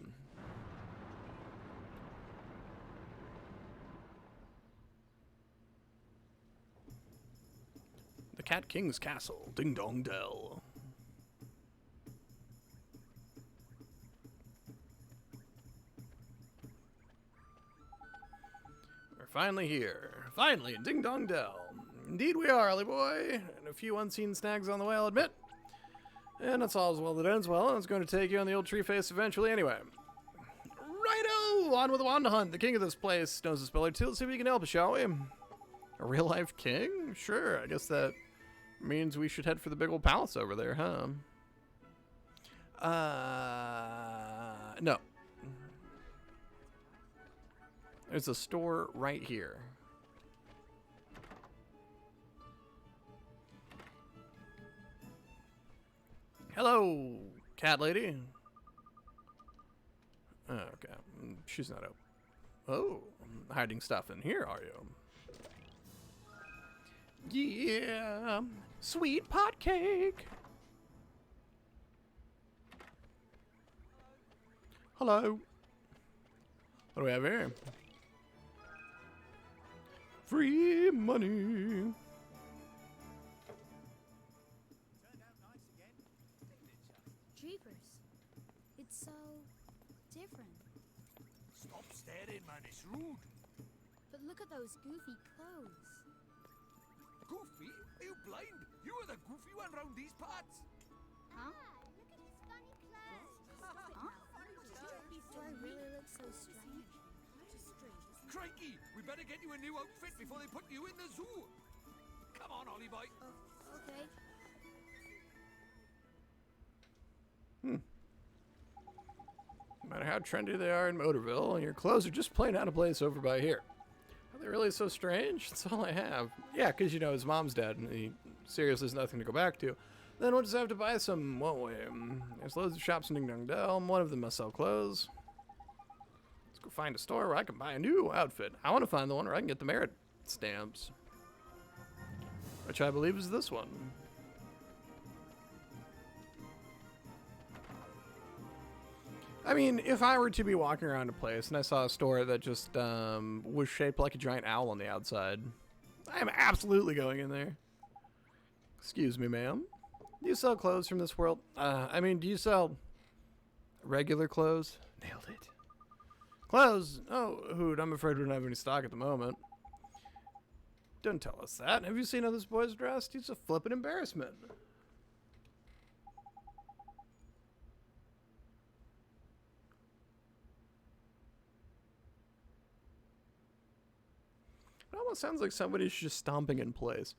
Speaker 7: The Cat King's Castle. Ding Dong Dell. We're finally here. Finally, in Ding Dong Dell. Indeed we are, Ollie boy. And a few unseen snags on the way, I'll admit. And that's all as well that ends well, and it's going to take you on the old tree face eventually anyway. Righto! On with the wand hunt. The king of this place knows his spell or two. Let's see if we can help us, shall we? A real-life king? Sure, I guess that means we should head for the big old palace over there, huh? No. There's a store right here. Hello, cat lady. Oh, okay, she's not up. Oh, hiding stuff in here, are you? Yeah, sweet pot cake. Hello. What do we have here? Free money.
Speaker 2: Jeepers. It's so different.
Speaker 4: Stop staring, man. It's rude.
Speaker 2: But look at those goofy clothes.
Speaker 4: Goofy? Are you blind? You are the goofy one round these parts.
Speaker 2: Huh?
Speaker 11: Look at his funny clothes.
Speaker 2: Huh? Do I really look so strange?
Speaker 4: Crikey! We better get you a new outfit before they put you in the zoo. Come on, Ollie boy.
Speaker 2: Okay.
Speaker 7: No matter how trendy they are in Motorville, your clothes are just plain out of place over by here. Are they really so strange? That's all I have. Yeah, because, you know, his mom's dead, and he seriously has nothing to go back to. Then we'll just have to buy some, won't we? There's loads of shops in Ding Dong Dell. One of them must sell clothes. Let's go find a store where I can buy a new outfit. I want to find the one where I can get the merit stamps. Which I believe is this one. I mean, if I were to be walking around a place and I saw a store that just was shaped like a giant owl on the outside, I am absolutely going in there. Excuse me, ma'am. Do you sell clothes from this world? I mean, do you sell regular clothes? Nailed it. Clothes? Oh, hoot, I'm afraid we don't have any stock at the moment. Don't tell us that. Have you seen how this boy's dressed? He's a flippin' embarrassment. It almost sounds like somebody's just stomping in place.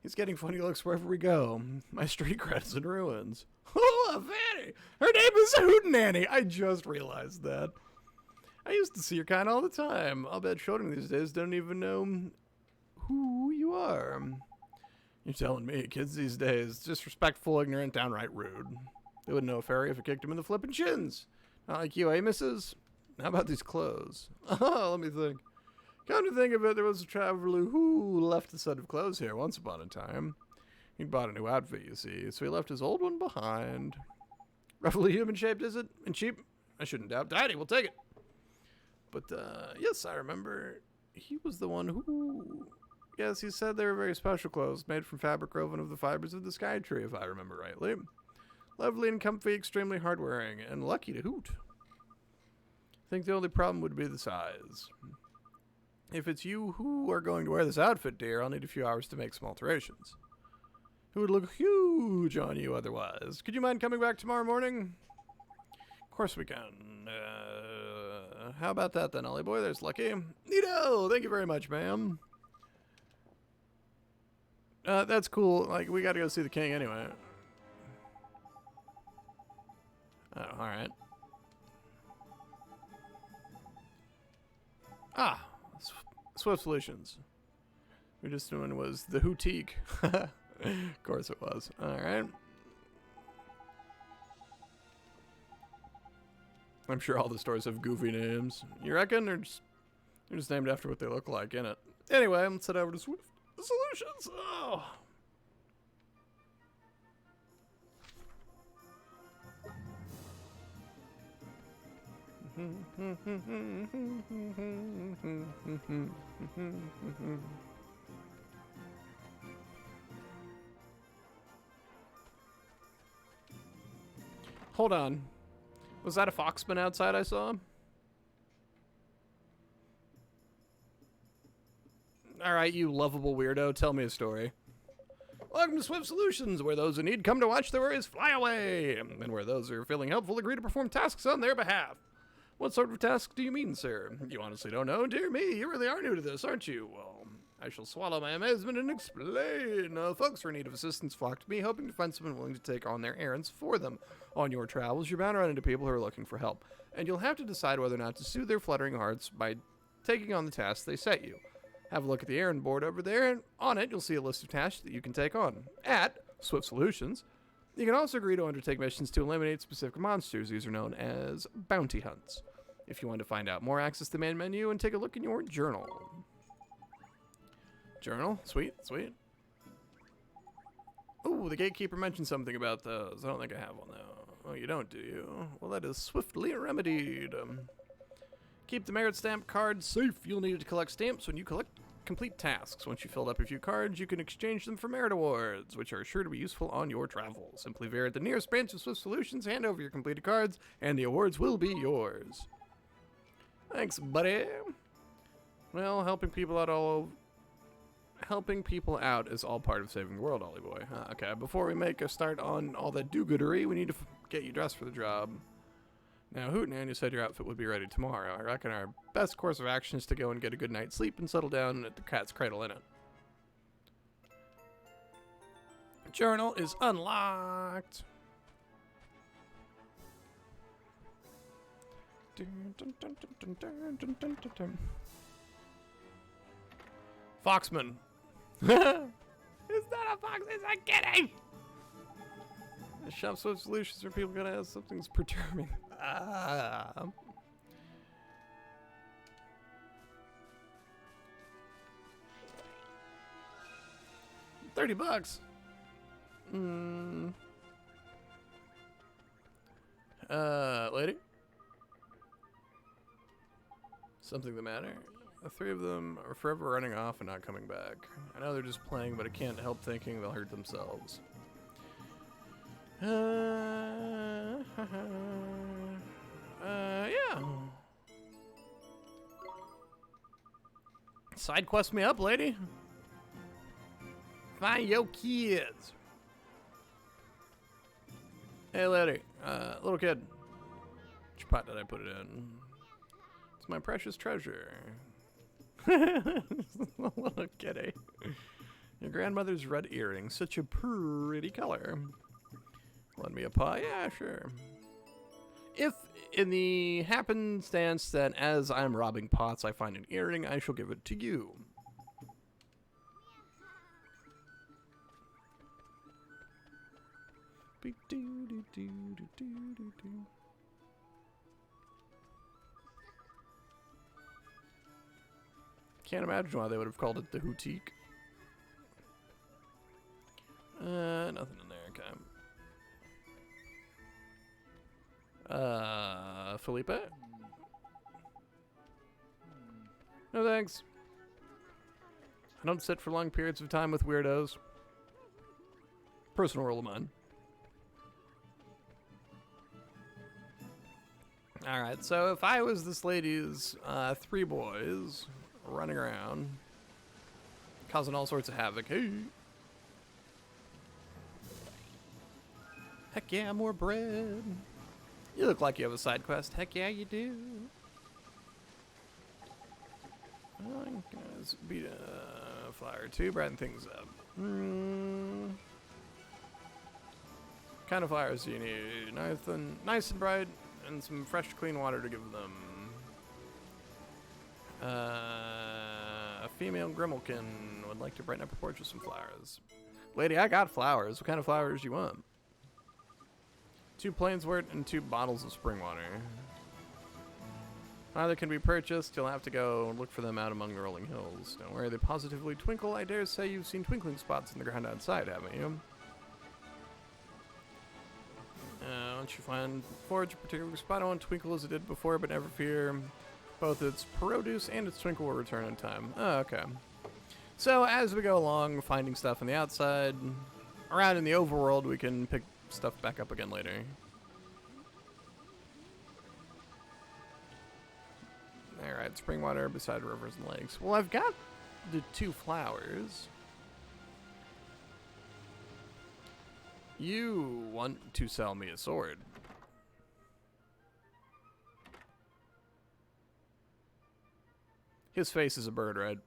Speaker 7: He's getting funny looks wherever we go. My street cred's in ruins. Oh, a Fanny! Her name is Hootenanny! I just realized that. I used to see your kind all the time. I'll bet children these days don't even know who you are. You're telling me, kids these days, disrespectful, ignorant, downright rude. They wouldn't know a fairy if it kicked them in the flippin' shins. Not like you, eh, missus? How about these clothes? Oh, let me think. Come to think of it, there was a traveler who left a set of clothes here once upon a time. He'd bought a new outfit, you see, so he left his old one behind. Roughly human-shaped, is it? And cheap? I shouldn't doubt. Daddy, we'll take it. But, yes, I remember he was the one who... Yes, he said they were very special clothes, made from fabric woven of the fibers of the sky tree, if I remember rightly. Lovely and comfy, extremely hard-wearing, and lucky to hoot. I think the only problem would be the size. If it's you who are going to wear this outfit, dear, I'll need a few hours to make some alterations. It would look huge on you otherwise. Could you mind coming back tomorrow morning? Of course we can. How about that then, Ollie boy? There's Lucky. Neato! Thank you very much, ma'am. That's cool. Like, we gotta go see the king anyway. Oh, alright. Ah! Swift Solutions. We just doing was the Houtique. Of course it was. Alright. I'm sure all the stores have goofy names. You reckon? They're just named after what they look like, innit? Anyway, let's head over to Swift Solutions. Oh. Hold on. Was that a foxman outside I saw? Alright, you lovable weirdo, tell me a story. Welcome to Swift Solutions, where those who need come to watch their worries fly away, and where those who are feeling helpful agree to perform tasks on their behalf. What sort of task do you mean, sir? You honestly don't know? Dear me, you really are new to this, aren't you? Well, I shall swallow my amazement and explain. Folks who are in need of assistance flock to me, hoping to find someone willing to take on their errands for them. On your travels, you're bound to run into people who are looking for help, and you'll have to decide whether or not to soothe their fluttering hearts by taking on the tasks they set you. Have a look at the errand board over there, and on it you'll see a list of tasks that you can take on at Swift Solutions. You can also agree to undertake missions to eliminate specific monsters. These are known as bounty hunts. If you want to find out more, access the main menu and take a look in your journal. Journal? Sweet, sweet. Ooh, the gatekeeper mentioned something about those. I don't think I have one, though. Oh, you don't, do you? Well, that is swiftly remedied. Keep the merit stamp card safe. You'll need it to collect stamps when you complete tasks. Once you've filled up a few cards, you can exchange them for merit awards, which are sure to be useful on your travels. Simply visit the nearest branch of Swift Solutions, hand over your completed cards, and the awards will be yours. Thanks, buddy. Well, helping people out is all part of saving the world, Ollie boy. Okay, before we make a start on all that do-goodery, we need to get you dressed for the job. Now, Hootenanny, you said your outfit would be ready tomorrow. I reckon our best course of action is to go and get a good night's sleep and settle down at the Cat's Cradle Inn. Journal is unlocked. Foxman. It's not a fox, it's a kitty! The shop Swift Solutions where people gotta have something's perturbing. $30. Lady? Something the matter? The three of them are forever running off and not coming back. I know they're just playing, but I can't help thinking they'll hurt themselves. Yeah. Side quest me up, lady. Find your kids. Hey, lady. Little kid. Which pot did I put it in? It's my precious treasure. Little kitty. Your grandmother's red earrings. Such a pretty color. Lend me a paw? Yeah, sure. If in the happenstance that as I'm robbing pots I find an earring, I shall give it to you. Can't imagine why they would have called it the Houtique. Nothing in there, okay. Felipe? No thanks. I don't sit for long periods of time with weirdos. Personal rule of mine. Alright, so if I was this lady's 3 boys running around, causing all sorts of havoc, hey! Heck yeah, more bread! You look like you have a side quest. Heck yeah, you do. Oh, guys, beat a flower too, brighten things up. Kind of flowers do you need? Nice and bright, and some fresh, clean water to give them. A female Grimalkin would like to brighten up her porch with some flowers. Lady, I got flowers. What kind of flowers do you want? 2 plainswort and 2 bottles of spring water. Neither can be purchased. You'll have to go look for them out among the rolling hills. Don't worry, they positively twinkle. I dare say you've seen twinkling spots in the ground outside, haven't you? Once you find forage a particular spot, it won't twinkle as it did before, but never fear. Both its produce and its twinkle will return in time. Oh, okay. So as we go along, finding stuff on the outside, around in the overworld, we can pick stuff back up again later. Alright, spring water beside rivers and lakes. Well, I've got the 2 flowers. You want to sell me a sword. His face is a bird, right?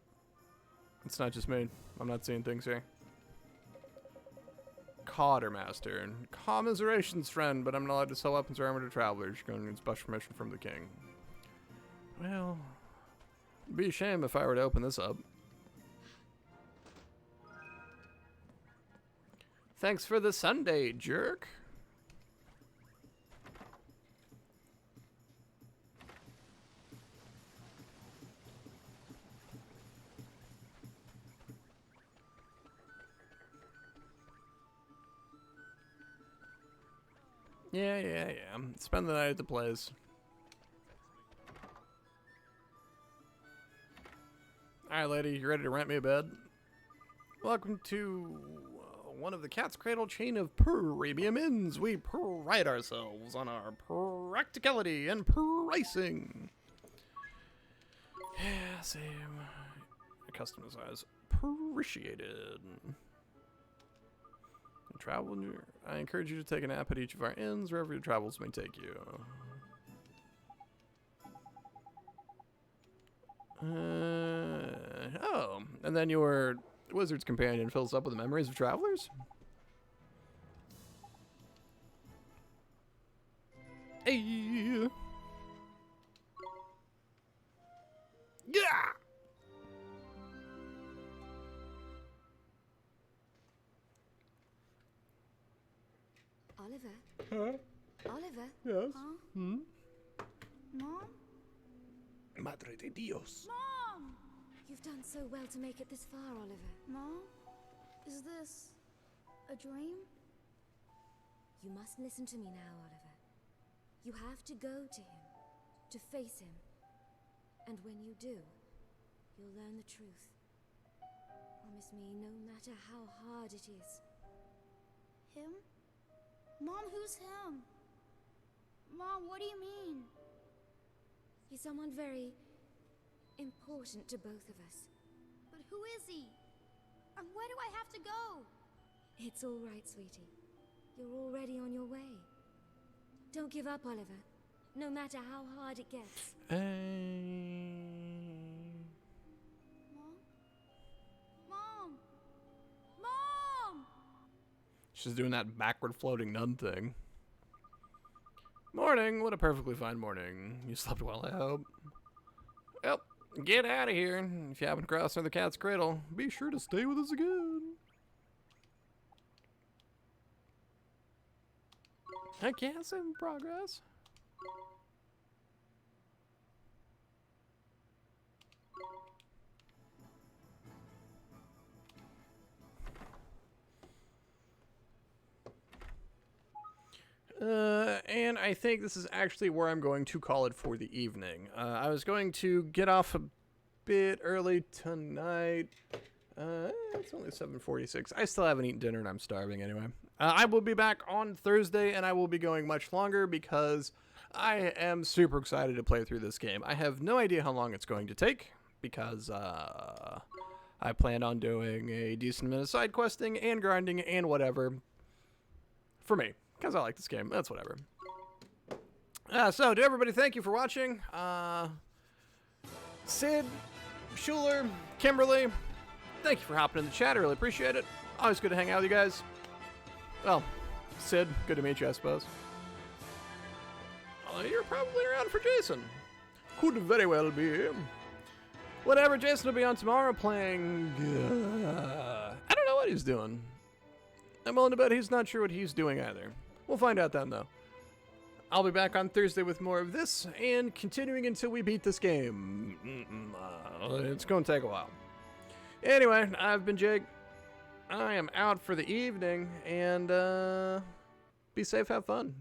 Speaker 7: It's not just me. I'm not seeing things here. Cottermaster. Commiserations, friend, but I'm not allowed to sell weapons or armor to travelers. You're going to need special permission from the king. Well, it'd be a shame if I were to open this up. Thanks for the Sunday, jerk. Yeah. Spend the night at the place. Alright, lady, you ready to rent me a bed? Welcome to one of the Cat's Cradle chain of premium inns. We pride ourselves on our practicality and pricing. Yeah, same. Customer size. Appreciated. Travel. I encourage you to take a nap at each of our inns, wherever your travels may take you. Oh, and then your wizard's companion fills up with the memories of travelers? Hey! Yeah!
Speaker 12: Oliver?
Speaker 7: Huh?
Speaker 12: Oliver?
Speaker 7: Yes?
Speaker 12: Huh?
Speaker 7: Hmm?
Speaker 2: Mom?
Speaker 7: Madre de Dios.
Speaker 2: Mom!
Speaker 12: You've done so well to make it this far, Oliver.
Speaker 2: Mom? Is this a dream?
Speaker 12: You must listen to me now, Oliver. You have to go to him, to face him. And when you do, you'll learn the truth. Promise me, no matter how hard it is.
Speaker 2: Him? Mom, who's him? Mom, what do you mean?
Speaker 12: He's someone very important to both of us.
Speaker 2: But who is he? And where do I have to go?
Speaker 12: It's all right, sweetie. You're already on your way. Don't give up, Oliver. No matter how hard it gets.
Speaker 2: Mom? Mom! Mom!
Speaker 7: She's doing that backward floating nun thing. Morning. What a perfectly fine morning. You slept well, I hope. Well, get out of here. If you happen to cross near the Cat's Cradle, be sure to stay with us again. Heck yes, in progress. And I think this is actually where I'm going to call it for the evening. I was going to get off a bit early tonight. It's only 7:46. I still haven't eaten dinner and I'm starving anyway. I will be back on Thursday and I will be going much longer because I am super excited to play through this game. I have no idea how long it's going to take because I plan on doing a decent amount of side questing and grinding and whatever. For me, because I like this game. That's whatever. So, to everybody, thank you for watching. Sid, Schuler, Kimberly, thank you for hopping in the chat. I really appreciate it. Always good to hang out with you guys. Well, Sid, good to meet you, I suppose. You're probably around for Jason. Could very well be. Whatever, Jason will be on tomorrow playing... I don't know what he's doing. I'm willing to bet he's not sure what he's doing either. We'll find out then, though. I'll be back on Thursday with more of this, and continuing until we beat this game. It's going to take a while. Anyway, I've been Jake. I am out for the evening, and be safe, have fun.